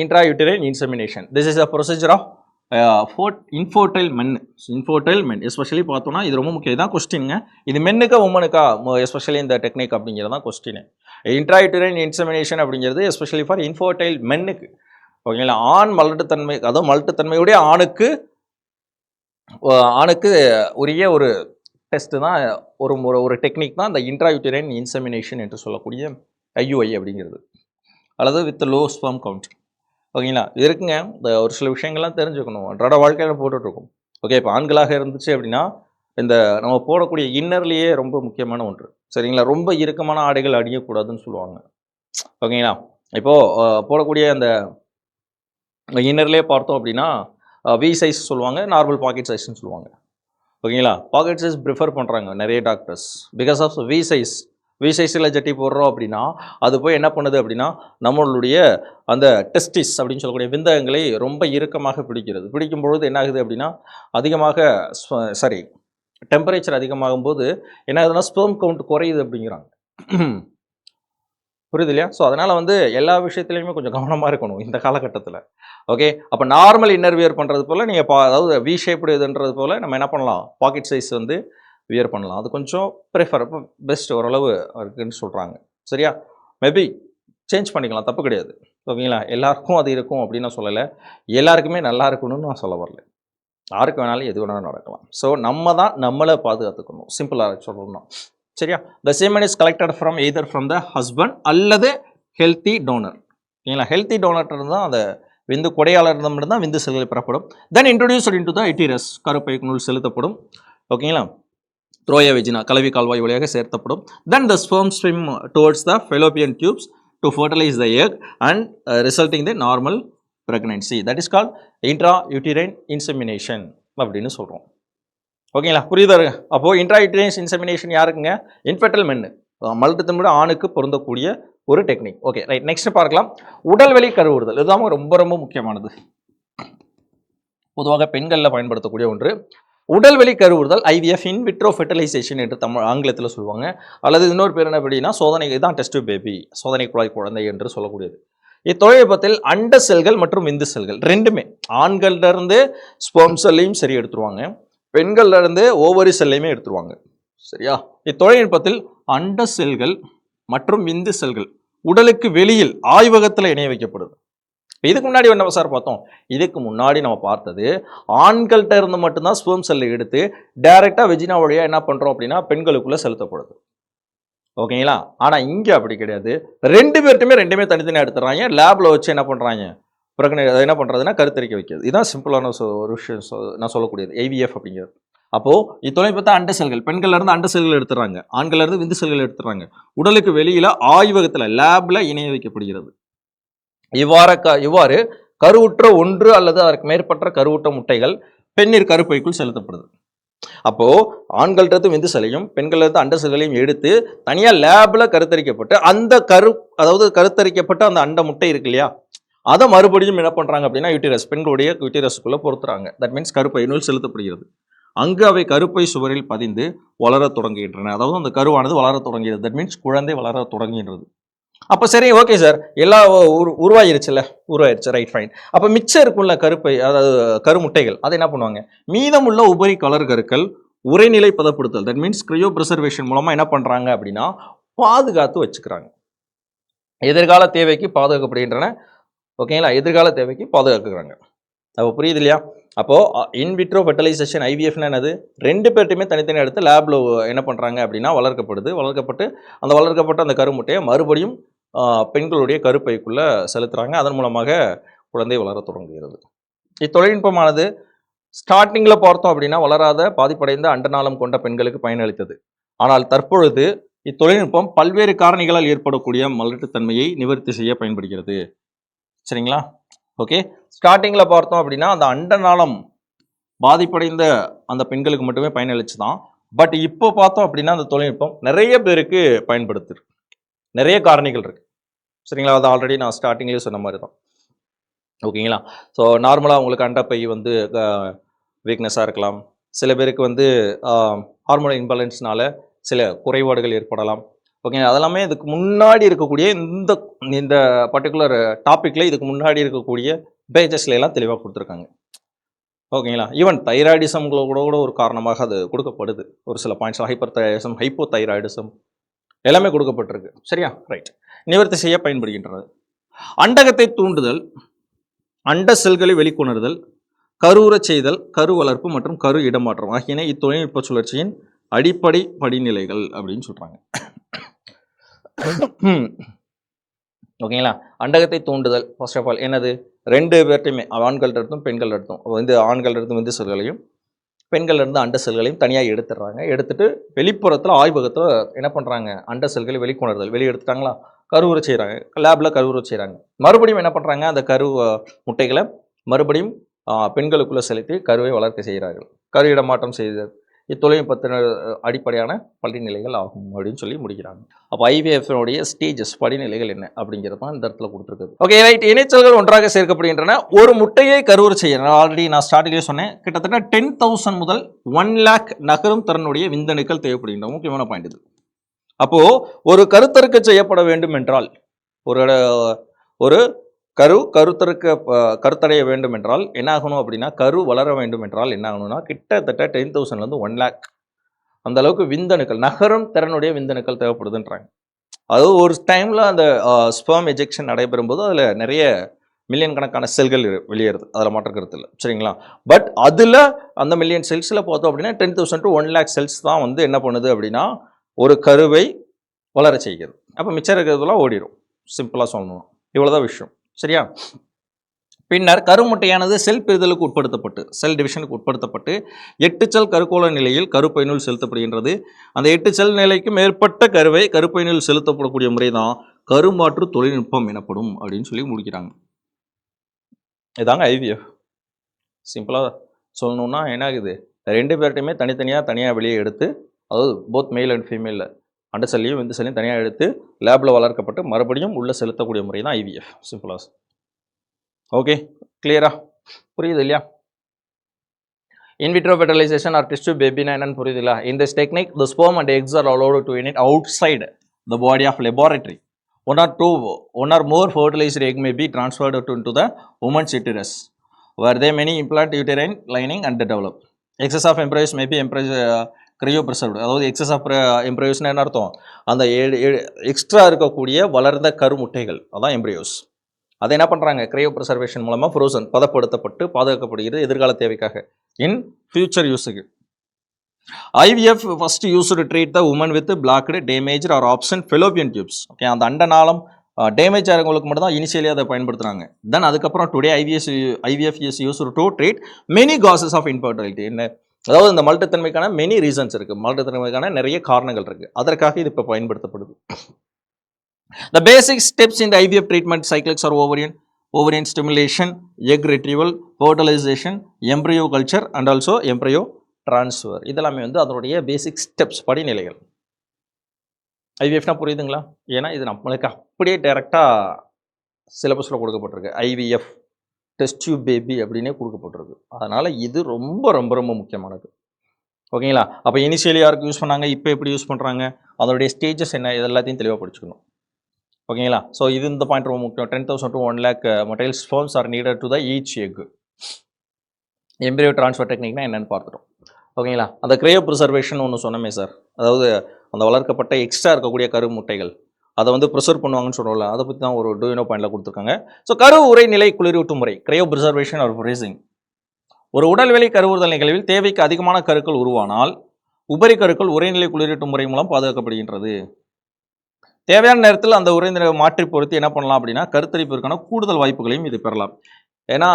intrauterine insemination. This is a procedure of infertile men. Especially பார்த்தோம்னா இது ரொம்ப முக்கியம். தான் கொஸ்டின்ங்க. இது மென்னுக்கா உமனுக்கா எஸ்பெஷலி இந்த டெக்னிக் அப்படிங்கிறது தான் கொஸ்டின். இன்ட்ராயூட்டரைன் இன்செமினேஷன் அப்படிங்கிறது எஸ்பெஷலி ஃபார் இன்ஃபர்டைல் மென்னுக்கு. ஓகேங்களா. ஆண் மலட்டுத்தன்மை, அதாவது மலட்டுத்தன்மையுடைய ஆணுக்கு உரிய ஒரு டெஸ்ட் தான், ஒரு டெக்னிக் தான் இந்த இன்ட்ராயூட்டரைன் இன்செமினேஷன் என்று சொல்லக்கூடிய IUI அப்படிங்கிறது, அல்லது வித் லோ ஸ்பெர்ம் கவுண்ட். ஓகேங்களா. இது இருக்குங்க. இந்த ஒரு சில விஷயங்கள்லாம் தெரிஞ்சுக்கணும், அன்றாட வாழ்க்கையில் போட்டுட்ருக்கோம். ஓகே, இப்போ ஆண்களாக இருந்துச்சு அப்படின்னா இந்த நம்ம போடக்கூடிய இன்னர்லேயே ரொம்ப முக்கியமான ஒன்று. சரிங்களா. ரொம்ப இறுக்கமான ஆடைகள் அணியக்கூடாதுன்னு சொல்லுவாங்க. ஓகேங்களா. இப்போது போடக்கூடிய அந்த இன்னர்லேயே பார்த்தோம் அப்படின்னா V சைஸ் சொல்லுவாங்க, நார்மல் பாக்கெட் சைஸ்ன்னு சொல்லுவாங்க. ஓகேங்களா. பாக்கெட் சைஸ் ப்ரிஃபர் பண்ணுறாங்க நிறைய டாக்டர்ஸ் பிகாஸ் ஆஃப் V சைஸில் ஜட்டி போடுறோம் அப்படின்னா அது போய் என்ன பண்ணுது அப்படின்னா நம்மளுடைய அந்த டெஸ்டிஸ் அப்படின்னு சொல்லக்கூடிய விந்தகங்களை ரொம்ப இறுக்கமாக பிடிக்கும் பொழுது என்ன ஆகுது அப்படின்னா அதிகமாக டெம்பரேச்சர் அதிகமாகும் போது என்ன ஆகுதுன்னா ஸ்பெர்ம் கவுண்ட் குறையுது அப்படிங்கிறாங்க. புரியுது இல்லையா? ஸோ அதனால வந்து எல்லா விஷயத்துலையுமே கொஞ்சம் கவனமா இருக்கணும் இந்த காலகட்டத்தில். ஓகே, அப்போ நார்மல் இன்னர் வியர் பண்ணுறது போல் நீங்கள் அதாவது வி ஷேப்டு இதுன்றது போல் நம்ம என்ன பண்ணலாம், பாக்கெட் சைஸ் வந்து வியர் பண்ணலாம். அது கொஞ்சம் ப்ரிஃபர் பெஸ்ட் ஓரளவு இருக்குன்னு சொல்கிறாங்க. சரியா? மேபி சேஞ்ச் பண்ணிக்கலாம், தப்பு கிடையாது. ஓகேங்களா? எல்லாருக்கும் அது இருக்கும் அப்படின்னு நான் சொல்லலை, எல்லாருக்குமே நல்லா இருக்கணும்னு நான் சொல்ல வரல. யாருக்கு வேணாலும் எது வேணாலும் நடக்கலாம். ஸோ நம்ம தான் நம்மளை பாதுகாத்துக்கணும், சிம்பிளாக சொல்லணும்னா. சரியா? The semen is collected from either from the husband அல்லது ஹெல்த்தி டோனர். ஓகேங்களா? ஹெல்த்தி டோனர் இருந்தால் அந்த விந்து கொடையாளர் மட்டும்தான் விந்து செல்கள் பெறப்படும். Then introduced into the uterus, கருப்பைக்குள் செலுத்தப்படும். ஓகேங்களா? த்ரோயா வெஜினா, கலவி கால்வாய் வழியாக சேர்த்தப்படும். Then the sperm swim towards the fallopian tubes to fertilise the egg and resulting the normal pregnancy. That is called intra uterine insemination அப்படின்னு சொல்கிறோம். ஓகேங்களா? புரியுதா? அப்போது இன்ட்ரா யூட்டிரைன் இன்செமினேஷன் யாருக்குங்க? இன்ஃபெர்டைல் மென்னு, மல்டித்தமிழ் ஆணுக்கு பொருந்தக்கூடிய ஒரு டெக்னிக். ஓகே ரைட், நெக்ஸ்ட் பார்க்கலாம். உடல்வெளி கருவுறுதல், இதுதான் ரொம்ப ரொம்ப முக்கியமானது, பொதுவாக பெண்களில் பயன்படுத்தக்கூடிய ஒன்று. உடல்வெளி கருவுறுதல் ஐவிஎஃப், இன் விட்ரோ ஃபெர்டிலைசேஷன் என்று ஆங்கிலத்தில் சொல்லுவாங்க, அல்லது இன்னொரு பேர் என்ன அப்படின்னா சோதனை, தான் டெஸ்ட் பேபி, சோதனை குழாய் குழந்தை என்று சொல்லக்கூடியது. இத்தொழில்நுட்பத்தில் அண்ட செல்கள் மற்றும் விந்து செல்கள் ரெண்டுமே, ஆண்கள்ல இருந்து ஸ்பெர்ம் செல்லையும் சரி எடுத்துருவாங்க, பெண்கள்ல இருந்து ஓவரி செல்லையுமே எடுத்துருவாங்க. சரியா? இத்தொழில்நுட்பத்தில் அண்ட செல்கள் மற்றும் விந்து செல்கள் உடலுக்கு வெளியில் ஆய்வகத்தில் இணைய வைக்கப்படுது. இதுக்கு முன்னாடி என்ன சார் பார்த்தோம்? இதுக்கு முன்னாடி நம்ம பார்த்தது ஆண்கள்கிட்ட இருந்து மட்டும்தான் ஸ்பெர்ம் செல்லை எடுத்து டைரக்டா வெஜினா வழியா என்ன பண்றோம் அப்படின்னா பெண்களுக்குள்ள செலுத்தப்படுது. ஓகேங்களா? ஆனா இங்க அப்படி கிடையாது, ரெண்டு பேர்ட்டுமே ரெண்டுமே தனித்தனியாக எடுத்துறாங்க, லேப்ல வச்சு என்ன பண்றாங்க, என்ன பண்றதுன்னா கருத்தரிக்க வைக்கிறது. இதுதான் சிம்பிளான ஒரு விஷயம் நான் சொல்லக்கூடியது ஐவிஎஃப் அப்படிங்கிறது. அப்போ இத்தொழில்நுட்பத்தை அண்ட செல்கள், பெண்கள்ல இருந்து அண்ட செல்கள் எடுத்துறாங்க, ஆண்கள்ல இருந்து விந்து செல்கள் எடுத்துறாங்க, உடலுக்கு வெளியில ஆய்வகத்துல லேப்ல இணைய வைக்கப்படுகிறது. இவ்வாறு கருவுற்ற ஒன்று அல்லது அதற்கு மேற்பட்ட கருவுற்ற முட்டைகள் பெண்ணிற் கருப்பைக்குள் செலுத்தப்படுது. அப்போ ஆண்கள்கிட்ட விந்து செல்லையும் பெண்கள்கிட்ட அண்ட செல்களையும் எடுத்து தனியா லேப்ல கருத்தரிக்கப்பட்டு அந்த அதாவது கருத்தரிக்கப்பட்ட அந்த அண்ட முட்டை இருக்கு இல்லையா, அதை மறுபடியும் என்ன பண்றாங்க அப்படின்னா யூட்டிரஸ், பெண்களுடைய யூட்டிரஸுக்குள்ள பொறுத்துறாங்க. தட் மீன்ஸ் கருப்பையினுள் செலுத்தப்படுகிறது. அங்கு அவை கருப்பை சுவரில் பதிந்து வளர தொடங்குகின்றன. அதாவது அந்த கருவானது வளர தொடங்குகிறது. தட் மீன்ஸ் குழந்தை வளர தொடங்குகின்றது. அப்போ சரி, ஓகே சார், எல்லாம் உருவாயிருச்சு, ரைட் ஃபைன். அப்போ மிச்சம் இருக்குள்ள கருப்பை, அதாவது கருமுட்டைகள், அதை என்ன பண்ணுவாங்க, மீதமுள்ள உபரி கலர் கருக்கள் உரைநிலை பதப்படுத்தல், தட் மீன்ஸ் கிரையோ பிரிசர்வேஷன் மூலமா என்ன பண்றாங்க அப்படின்னா பாதுகாத்து வச்சுக்கிறாங்க. எதிர்கால தேவைக்கு பாதுகாக்கப்படுகின்றன. ஓகேங்களா? எதிர்கால தேவைக்கு பாதுகாக்கிறாங்க. அப்போ புரியுது இல்லையா? அப்போ இன்விட்ரோ ஃபெர்டிலைசேஷன் ஐவிஎஃப்னா என்னது, ரெண்டு பேர்ட்டுமே தனித்தனியாக எடுத்து லேப்ல என்ன பண்றாங்க அப்படின்னா வளர்க்கப்பட்டு அந்த வளர்க்கப்பட்ட அந்த கருமுட்டையை மறுபடியும் பெண்களுடைய கருப்பைக்குள்ள செலுத்துறாங்க. அதன் மூலமாக குழந்தை வளர தொடங்குகிறது. இத்தொழில்நுட்பமானது ஸ்டார்டிங்ல பார்த்தோம் அப்படின்னா வளராத பாதிப்படைந்த அண்டநாளம் கொண்ட பெண்களுக்கு பயனளித்தது. ஆனால் தற்பொழுது இத்தொழில்நுட்பம் பல்வேறு காரணிகளால் ஏற்படக்கூடிய மலட்டுத்தன்மையை நிவர்த்தி செய்ய பயன்படுகிறது. சரிங்களா? ஓகே, ஸ்டார்டிங்ல பார்த்தோம் அப்படின்னா அந்த அண்டநாளம் பாதிப்படைந்த அந்த பெண்களுக்கு மட்டுமே பயனளிச்சுதான். பட் இப்போ பார்த்தோம் அப்படின்னா அந்த தொழில்நுட்பம் நிறைய பேருக்கு பயன்படுத்துது. நிறைய காரணிகள் இருக்கு. சரிங்களா? அது ஆல்ரெடி நான் ஸ்டார்டிங்லேயே சொன்ன மாதிரி தான். ஓகேங்களா? ஸோ நார்மலாக உங்களுக்கு அண்டப்பை வந்து வீக்னஸாக இருக்கலாம், சில பேருக்கு வந்து ஹார்மோன் இம்பேலன்ஸ்னால சில குறைபாடுகள் ஏற்படலாம். ஓகேங்களா? அதெல்லாமே இதுக்கு முன்னாடி இருக்கக்கூடிய இந்த பர்டிகுலர் டாப்பிக்கில் இதுக்கு முன்னாடி இருக்கக்கூடிய பேஜஸ்ல எல்லாம் தெளிவாக கொடுத்துருக்காங்க. ஓகேங்களா? ஈவன் தைராய்டிசம் கூட ஒரு காரணமாக அது கொடுக்கப்படுது. ஒரு சில points, hyper thyroidism, hypo thyroidism எல்லாமே கொடுக்கப்பட்டிருக்கு. சரியா? ரைட். நிவர்த்தி செய்ய பயன்படுகின்றது. அண்டகத்தை தூண்டுதல், அண்ட செல்களை வெளிக்கொணர்தல், கருவுறச் செய்தல், கரு வளர்ப்பு மற்றும் கரு இடமாற்றம் ஆகியன இத்தொழில்நுட்ப சுழற்சியின் அடிப்படை படிநிலைகள் அப்படின்னு சொல்றாங்க. ஓகேங்களா? அண்டகத்தை தூண்டுதல் ஃபர்ஸ்ட் ஆஃப் ஆல் என்னது, ரெண்டு பேர்ட்டையுமே ஆண்கள் இடத்தும் பெண்கள் இடத்தும் வந்து ஆண்கள் இடத்தும் விந்து செல்களையும் பெண்கள் இருந்து அண்ட செல்களையும் தனியாக எடுத்துடுறாங்க. எடுத்துட்டு வெளிப்புறத்தில் ஆய்வகத்தில் என்ன பண்ணுறாங்க, அண்ட செல்களை வெளிக்கொணர்தல், வெளியே எடுத்துட்டாங்களா, கருவுரை செய்கிறாங்க, லேபில் கருவுரை செய்கிறாங்க. மறுபடியும் என்ன பண்ணுறாங்க, அந்த கரு முட்டைகளை மறுபடியும் பெண்களுக்குள்ளே செலுத்தி கருவை வளர்க்க செய்கிறார்கள். கரு இடமாற்றம் செய்தது இத்தொழில்நுட்பத்தின அடிப்படையான படிநிலைகள் ஆகும் அப்படின்னு சொல்லி முடிக்கிறாங்க. அப்போ ஐவிஎஃப்னுடைய ஸ்டேஜஸ், படிநிலைகள் என்ன அப்படிங்கிறது தான் இந்த இடத்துல கொடுத்துருக்குது. Okay right. இணைச்சல்கள் ஒன்றாக சேர்க்கப்படுகின்றன. ஒரு முட்டையை கருவுரை செய்ய, ஆல்ரெடி நான் ஸ்டார்டிங்லேயே சொன்னேன், கிட்டத்தட்ட 10,000 முதல் 1,00,000 நகரும் திறனுடைய விந்தணுக்கள் தேவைப்படுகின்றன. முக்கியமான பாயிண்ட் இது. அப்போ ஒரு கருத்தரிக்க செய்யப்பட வேண்டும் என்றால் ஒரு கருத்தடைய வேண்டும் என்றால் என்ன ஆகணும் அப்படின்னா, கரு வளர வேண்டும் என்றால் என்ன ஆகணும்னா, கிட்டத்தட்ட 10,000 1 lakh அந்த அளவுக்கு விந்தணுக்கள், நகரும் திறனுடைய விந்தணுக்கள் தேவைப்படுதுன்றாங்க. அது ஒரு டைமில் அந்த ஸ்பெர்ம் எஜெக்ஷன் நடைபெறும் போது அதில் நிறைய மில்லியன் கணக்கான செல்கள் வெளியேறுது, அதில் மாற்றக்கிறது இல்லை, சரிங்களா? பட் அதில் அந்த மில்லியன் செல்ஸில் பார்த்தோம் அப்படின்னா 10,000 to 1 lakh செல்ஸ் தான் வந்து என்ன பண்ணுது அப்படின்னா ஒரு கருவை வளர செய்கிறது. அப்போ மிச்சம் இருக்கிறதுலாம் ஓடிடும், சிம்பிளாக சொல்லணும். இவ்வளோதான் விஷயம், சரியா? பின்னர் கருமுட்டையானது செல் பிரிதலுக்கு உட்படுத்தப்பட்டு, செல் டிவிஷனுக்கு உட்படுத்தப்பட்டு 8 செல் கருக்கோள நிலையில் கருப்பையினுள் செலுத்தப்படுகின்றது. அந்த 8 செல் நிலைக்கு மேற்பட்ட கருவை கருப்பையினுள் செலுத்தப்படக்கூடிய முறை தான் கருமாற்று தொழில்நுட்பம் எனப்படும் அப்படின்னு சொல்லி முடிக்கிறாங்க. இதாங்க ஐவிஎஃப். சிம்பிளாக சொல்லணும்னா என்ன ஆகுது, 2 பேர்ட்டையுமே தனியாக வெளியே எடுத்து, அதாவது போத் மேல் அண்ட் ஃபீமேலில் அண்ட செல்லையும் இந்த செல்லையும் தனியாக எடுத்து லேபில் வளர்க்கப்பட்டு மறுபடியும் உள்ளே செலுத்தக்கூடிய முறை தான் ஐவிஎஃப். சிம்பிளாக. ஓகே, கிளியரா? புரியுது இல்லையா? In vitro fertilisation or test tube பேபினா என்னன்னு புரியுது இல்லையா? In this technique the sperm and eggs are allowed to unite outside the body of laboratory. One or more fertilized egg may be transferred into the woman's uterus, where they many implant uterine lining and develop. Excess of embryos may be cryopreserved. அதாவது excess of எம்ப்ரயோஸ்னா என்ன அர்த்தம்? அந்த extra இருக்கக்கூடிய வளர்ந்த கருமுட்டைகள், அதான் எம்ப்ரயோஸ். அதை என்ன பண்ணுறாங்க, கிரையோ ப்ரிசர்வேஷன் மூலமாக ஃப்ரோசன் பதப்படுத்தப்பட்டு பாதுகாக்கப்படுகிறது எதிர்கால தேவைக்காக, இன் ஃபியூச்சர் யூஸுக்கு. IVF first use to treat the woman with blocked damage or absent fallopian tubes. Okay, அந்த அண்டநாளம் டேமேஜ் ஆகிறவங்களுக்கு மட்டும் தான் இனிஷியலி அதை பயன்படுத்துகிறாங்க. தென் அதுக்கப்புறம் today IVF is use to treat many causes of infertility. என்ன, அதாவது இந்த மல்டித்தன்மைக்கான மெனி ரீசன்ஸ் இருக்குது, மல்டித்தன்மைக்கான நிறைய காரணங்கள் இருக்குது, அதற்காக இது இப்போ பயன்படுத்தப்படுது. The basic steps in the IVF treatment cycles are ovarian stimulation, egg retrieval, fertilization, embryo culture and also embryo transfer. இதெல்லாமே வந்து அதனுடைய பேசிக் ஸ்டெப்ஸ், படிநிலைகள். ஐவிஎஃப்னா புரியுதுங்களா? ஏன்னா இது நம்மளுக்கு அப்படியே டைரெக்டாக சிலபஸில் கொடுக்கப்பட்டிருக்கு. ஐவிஎஃப் டெஸ்ட் டியூப் பேபி அப்படின்னே கொடுக்கப்பட்டிருக்கு. அதனால் இது ரொம்ப ரொம்ப ரொம்ப முக்கியமானது. ஓகேங்களா? அப்போ இனிஷியலி யாருக்கு யூஸ் பண்ணாங்க, இப்போ எப்படி யூஸ் பண்ணுறாங்க, அதனுடைய ஸ்டேஜஸ் என்ன, இது எல்லாத்தையும் தெளிவாக படிச்சுக்கணும். ஓகேங்களா? ஸோ இது இந்த பாயிண்ட் ரொம்ப முக்கியம். 10,000 to 1 lakh motile sperms are needed to the each egg. Embryo transfer டெக்னிக்னா என்னென்னு பார்த்துட்டோம். ஓகேங்களா? அந்த கிரையோ ப்ரிசர்வேஷன் ஒன்று சொன்னமே சார், அதாவது அந்த வளர்க்கப்பட்ட எக்ஸ்ட்ரா இருக்கக்கூடிய கரு முட்டைகள் அதை வந்து ப்ரிசர்வ் பண்ணுவாங்கன்னு சொல்கிறோம்ல, அதை பற்றி தான் ஒரு டூயினோ பாயிண்டில் கொடுத்துருக்காங்க. ஸோ கரு உரை நிலை குளிரூட்டும் முறை, கிரையோ ப்ரிசர்வேஷன் ஆர் ஃப்ரீசிங். ஒரு உடல்வெளி கருவுறுதல் நிகழ்வில் தேவைக்கு அதிகமான கருக்கள் உருவானால் உபரி கருக்கள் உரைநிலை குளிரூட்டும் முறை மூலம் பாதுகாக்கப்படுகின்றது. தேவையான நேரத்தில் அந்த உரைநிலை மாற்றி பொறுத்து என்ன பண்ணலாம் அப்படின்னா கருத்தரிப்பிற்கான கூடுதல் வாய்ப்புகளையும் இது பெறலாம். ஏன்னா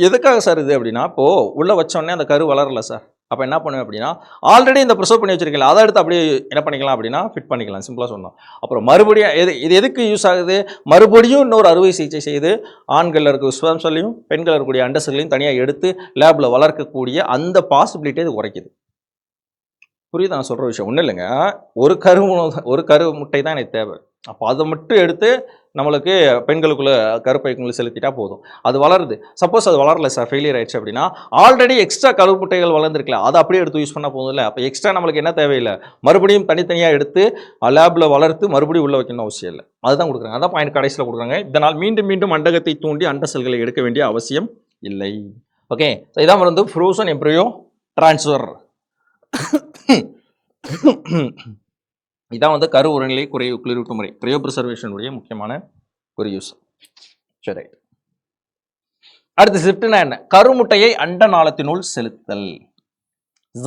எதுக்காக சார் இது அப்படின்னா, இப்போது உள்ளே வச்சோடனே அந்த கரு வளரல சார், அப்போ என்ன பண்ணுவேன் அப்படின்னா ஆல்ரெடி இந்த ப்ரிசர்வ் பண்ணி வச்சிருக்கீங்களா, அதை எடுத்து அப்படியே என்ன பண்ணிக்கலாம் அப்படின்னா ஃபிட் பண்ணிக்கலாம், சிம்பிளாக சொன்னோம். அப்புறம் மறுபடியும் இது எதுக்கு யூஸ் ஆகுது, மறுபடியும் இன்னொரு அறுவை சிகிச்சை செய்து ஆண்களில் இருக்க ஸ்பெர்ம் செல்லையும் பெண்கள் இருக்கக்கூடிய அண்ட செல்லையும் தனியாக எடுத்து லேபில் வளர்க்கக்கூடிய அந்த பாசிபிலிட்டியை இது குறைக்குது. புரியுது நான் சொல்கிற விஷயம்? ஒன்றும் இல்லைங்க, ஒரு கரு முட்டை தான் எனக்கு தேவை, அப்போ அதை மட்டும் எடுத்து நம்மளுக்கு பெண்களுக்குள்ளே கருப்பைக்குள்ளே செலுத்திட்டா போதும், அது வளருது. சப்போஸ் அது வளரல சார், ஃபெயிலியர் ஆயிடுச்சு அப்படின்னா ஆல்ரெடி எக்ஸ்ட்ரா கருமுட்டைகள் வளர்ந்துருக்கலாம், அதை அப்படியே எடுத்து யூஸ் பண்ணால் போதும் இல்லை. அப்போ எக்ஸ்ட்ரா நம்மளுக்கு என்ன தேவையில்லை, மறுபடியும் தனித்தனியாக எடுத்து லேபில் வளர்த்து மறுபடியும் உள்ளே வைக்கணும் அவசியம் இல்லை. அதுதான் கொடுக்குறாங்க, அதான் பாயிண்ட் கடைசியில் கொடுக்குறாங்க. இதனால் மீண்டும் மீண்டும் அண்டகத்தை தூண்டி அண்ட செல்களை எடுக்க வேண்டிய அவசியம் இல்லை. ஓகே, இதான் வந்து ஃப்ரோசன் எம்ப்ரியோ ட்ரான்ஸ்ஃபர். இதான் வந்து கரு உரநிலை குளிரூட்டும் முறை, கிரையோ ப்ரிசர்வேஷனுடைய முக்கியமான ஒரு யூஸ். சரி, அடுத்து ஷிஃப்ட்னா என்ன, கருமுட்டையை அண்ட நாளத்தினுள் செலுத்தல்.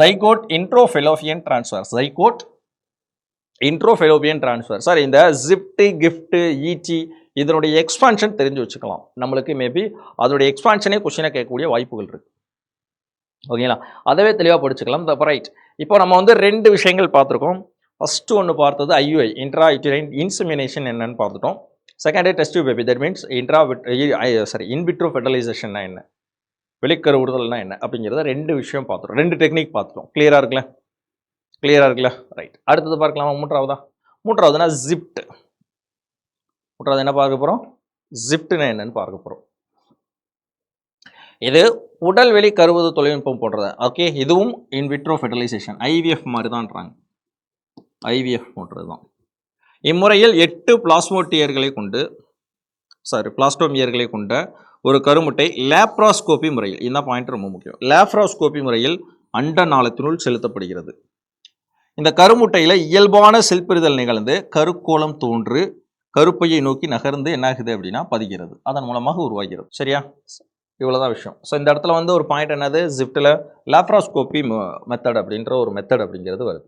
Zygote intrafallopian transfer, zygote intrafallopian transfer. Sir இந்த ஜிப்ட் கிஃப்ட் ஈடி இதனுடைய எக்ஸ்பான்ஷன் தெரிஞ்சு வச்சுக்கலாம், நம்மளுக்கு மேபி அதோடைய எக்ஸ்பான்ஷனே கொஸ்டினை கேட்கக்கூடிய வாய்ப்புகள் இருக்கு. ஓகேங்களா, அதவே தெளிவாக படிச்சுக்கலாம். ரைட், இப்போ நம்ம வந்து 2 விஷயங்கள் பார்த்துருக்கோம். ஃபஸ்ட்டு ஒன்று பார்த்தது ஐயுஐ, இன்ட்ரா யூட்டரைன் இன்செமினேஷன் என்னன்னு பார்த்துட்டோம். Second test tube baby, that means in vitro ஃபெர்டிலைசேஷன்னா என்ன, வெளிக்கரு விடுதல்னா என்ன அப்படிங்கிறத 2 விஷயம் பார்த்துட்டோம், 2 டெக்னிக் பார்த்துட்டோம். கிளியராக இருக்குல்ல? ரைட், அடுத்தது பார்க்கலாமா? மூன்றாவதுனா ஜிப்ட். மூன்றாவது என்ன பார்க்க போகிறோம், ஜிப்ட்னா என்னன்னு பார்க்க போகிறோம். இது உடல்வெளி கருவுறு தொழில்நுட்பம் போன்றது. ஓகே, இதுவும் இன்விட்ரோ ஃபெர்டிலைசேஷன், ஐவிஎஃப் மாதிரி தான்றாங்க, ஐவிஎஃப் போன்றது தான். இம்முறையில் 8 பிளாஸ்டோமியர்களை கொண்ட ஒரு கருமுட்டை லேப்ராஸ்கோபி முறையில், இந்த பாயிண்ட் ரொம்ப முக்கியம், லேப்ராஸ்கோபி முறையில் அண்ட நாளத்தினுள் செலுத்தப்படுகிறது. இந்த கருமுட்டையில் இயல்பான செல்பிரிதல் நிகழ்ந்து கருக்கோளம் தோன்று கருப்பையை நோக்கி நகர்ந்து என்ன ஆகுது அப்படின்னா பதிகிறது, அதன் மூலமாக உருவாகிறது. சரியா, இவ்வளோதான் விஷயம். ஸோ இந்த இடத்துல வந்து ஒரு பாயிண்ட் என்னது, ஜிப்டில் லேப்ராஸ்கோபி மெத்தட் அப்படின்ற ஒரு மெத்தட் அப்படிங்கிறது வருது.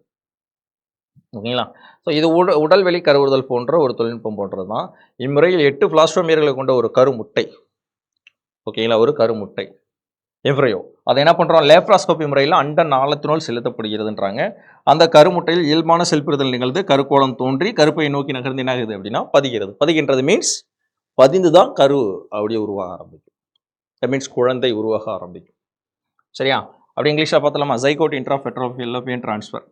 ஓகேங்களா. ஸோ இது உடல்வெளி கருவுறுதல் போன்ற ஒரு தொழில்நுட்பம் போன்றது தான். இம்முறையில் 8 பிளாஸ்டோமியர்களை கொண்ட ஒரு கருமுட்டை, ஓகேங்களா, ஒரு கருமுட்டை எவ்ரையோ, அதை என்ன பண்ணுறோம், லேப்ராஸ்கோபி முறையில் அண்ட நாளத்தினுள் செலுத்தப்படுகிறதுன்றாங்க. அந்த கருமுட்டையில் இயல்பான செல்பிரிதல் நிகழ்ந்து கருக்கோளம் தோன்றி கருப்பையை நோக்கி நகர்ந்து என்ன ஆகுது அப்படின்னா பதிகிறது. பதிகின்றது மீன்ஸ் பதிந்து தான் கரு அப்படியே உருவாக ஆரம்பிக்கும். தட் மீன்ஸ் குழந்தை உருவாக ஆரம்பிக்கும். சரியா, அப்படி இங்கிலீஷில் பார்த்தலாமா, ஜைகோட் இன்ட்ராஃபெலோபியன் ட்ரான்ஸ்ஃபர்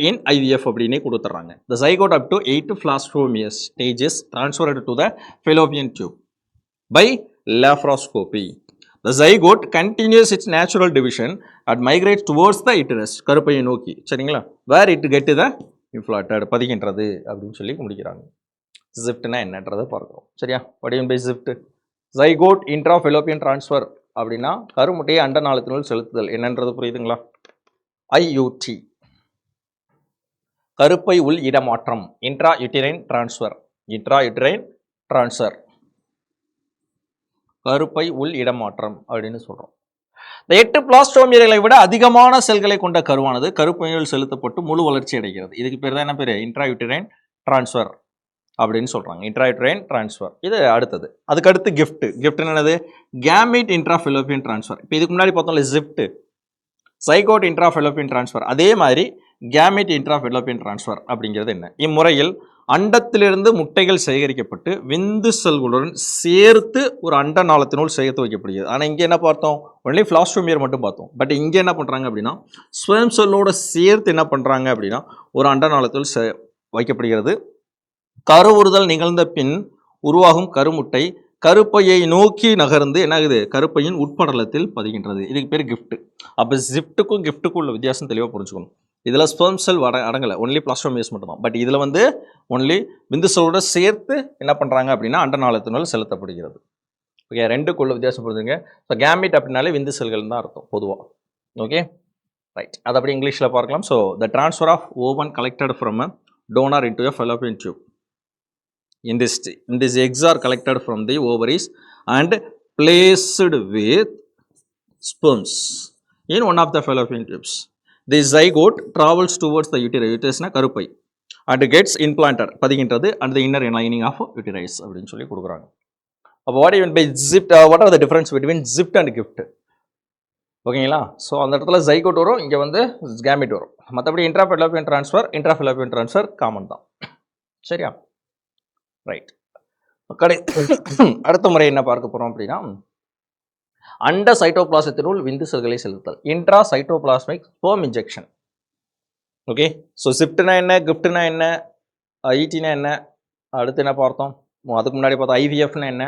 in IVF அப்படின்னே கொடுத்துட்றாங்க. The zygote up to 8 பிளாஸ்டோமியஸ் stages transferred to the fallopian tube by laparoscopy. The zygote continues its natural division and migrates towards the uterus, கருப்பையை நோக்கி. சரிங்களா, where it get the inflated, பதிகின்றது அப்படின்னு சொல்லி முடிக்கிறாங்க. ஜிப்ட்னா என்னன்றதை பார்க்குறோம். சரியா, what do you mean by zift? Zygote intrafallopian transfer அப்படின்னா கருமுட்டையை அண்ட நாளத்தினுள் செலுத்துதல், என்னன்றது புரியுதுங்களா? IUT, கருப்பை உள் இடமாற்றம், இன்ட்ராயூட்டரைன் டிரான்ஸ்ஃபர், கருப்பை உள் இடமாற்றம் அப்படின்னு சொல்கிறோம். இந்த 8 பிளாஸ்டோமியர்களை விட அதிகமான செல்களை கொண்ட கருவானது கருப்பையில் செலுத்தப்பட்டு முழு வளர்ச்சி அடைகிறது. இதுக்கு பேர் தான் என்ன பேர், இன்ட்ராயூட்டரைன் டிரான்ஸ்ஃபர் அப்படின்னு சொல்கிறாங்க. இன்ட்ராயூட்டரைன் டிரான்ஸ்ஃபர். இது அடுத்தது. அதுக்கு அடுத்து கிஃப்ட் என்னது, கேமிட் இன்ட்ராஃபெலோபியன் டிரான்ஸ்ஃபர். இப்போ இதுக்கு முன்னாடி பார்த்தோம்ல ஜிப்ட், சைகோட் இன்ட்ராஃபெலோபியன் டிரான்ஸ்ஃபர், அதே மாதிரி கேமிட் இன்ட்ராஃபெலோபியன் டிரான்ஸ்ஃபர் அப்படிங்கிறது என்ன, இம்முறையில் அண்டத்திலிருந்து முட்டைகள் சேகரிக்கப்பட்டு விந்து செல்களுடன் சேர்த்து ஒரு அண்ட நாளத்தினுள் சேர்த்து வைக்கப்படுகிறது. ஆனால் இங்கே என்ன பார்த்தோம், ஒன்லி பிளாஸ்டோமியர் மட்டும் பார்த்தோம். பட் இங்கே என்ன பண்ணுறாங்க அப்படின்னா ஸ்வயம் செல்லோட சேர்த்து என்ன பண்ணுறாங்க அப்படின்னா ஒரு அண்ட நாளத்தில் வைக்கப்படுகிறது. கருவுறுதல் நிகழ்ந்த பின் உருவாகும் கருமுட்டை கருப்பையை நோக்கி நகர்ந்து என்ன ஆகுது, கருப்பையின் உட்படலத்தில் பதிகின்றது. இதுக்கு பேர் கிஃப்ட். அப்போ ஜிப்டுக்கும் கிஃப்ட்டுக்கும் உள்ள வித்தியாசம் தெளிவாக புரிஞ்சுக்கணும். இதில் ஸ்பெர்ம் செல் அடங்கலை, ஒன்லி பிளாஸ்டோமியஸ் மட்டும் தான். பட் இதில் வந்து ஒன்லி விந்து செல்லோட சேர்த்து என்ன பண்ணுறாங்க அப்படின்னா அண்ட நாளத்தினால் செலுத்தப்படுகிறது. ஓகே, ரெண்டுக்குள்ள வித்தியாசம் புரிஞ்சுங்க. ஸோ கேமிட் அப்படின்னாலே விந்து செல்கள் தான் அர்த்தம் பொதுவாக. ஓகே ரைட், அது அப்படி இங்கிலீஷில் பார்க்கலாம். So the transfer of ovum collected from a donor into a fallopian tube. In this eggs are collected from the ovaries and placed with sperms in one of the fallopian tubes. The zygote travels towards the uterus na கருப்பை and gets implanted, பதிகின்றது and the inner lining of uterus அப்படின்னு சொல்லி கொடுக்குறாங்க. அப்போ what even by zipped, what are the difference between zipped and gift? ஓகேங்களா. So அந்த இடத்துல zygote வரும், இங்கே வந்து கேமிட் வரும். மற்றபடி இன்ட்ராஃபெலோபியன் ட்ரான்ஸ்ஃபர் காமன் தான். சரியா, ரைட். அடுத்த முறை என்ன பார்க்க போகிறோம் அப்படின்னா அண்ட சைட்டோபிளாசத்தினுள் விந்து செல்களை செலுத்தல், intra cytoplasmic sperm injection. Okay, so ஜிப்ட்னா என்ன, கிஃப்ட்னா என்ன, ஐடினா என்ன, அடுத்து என்ன பார்த்தோம், அதுக்கு முன்னாடி பார்த்தோம் ஐவிஎஃப்னா என்ன,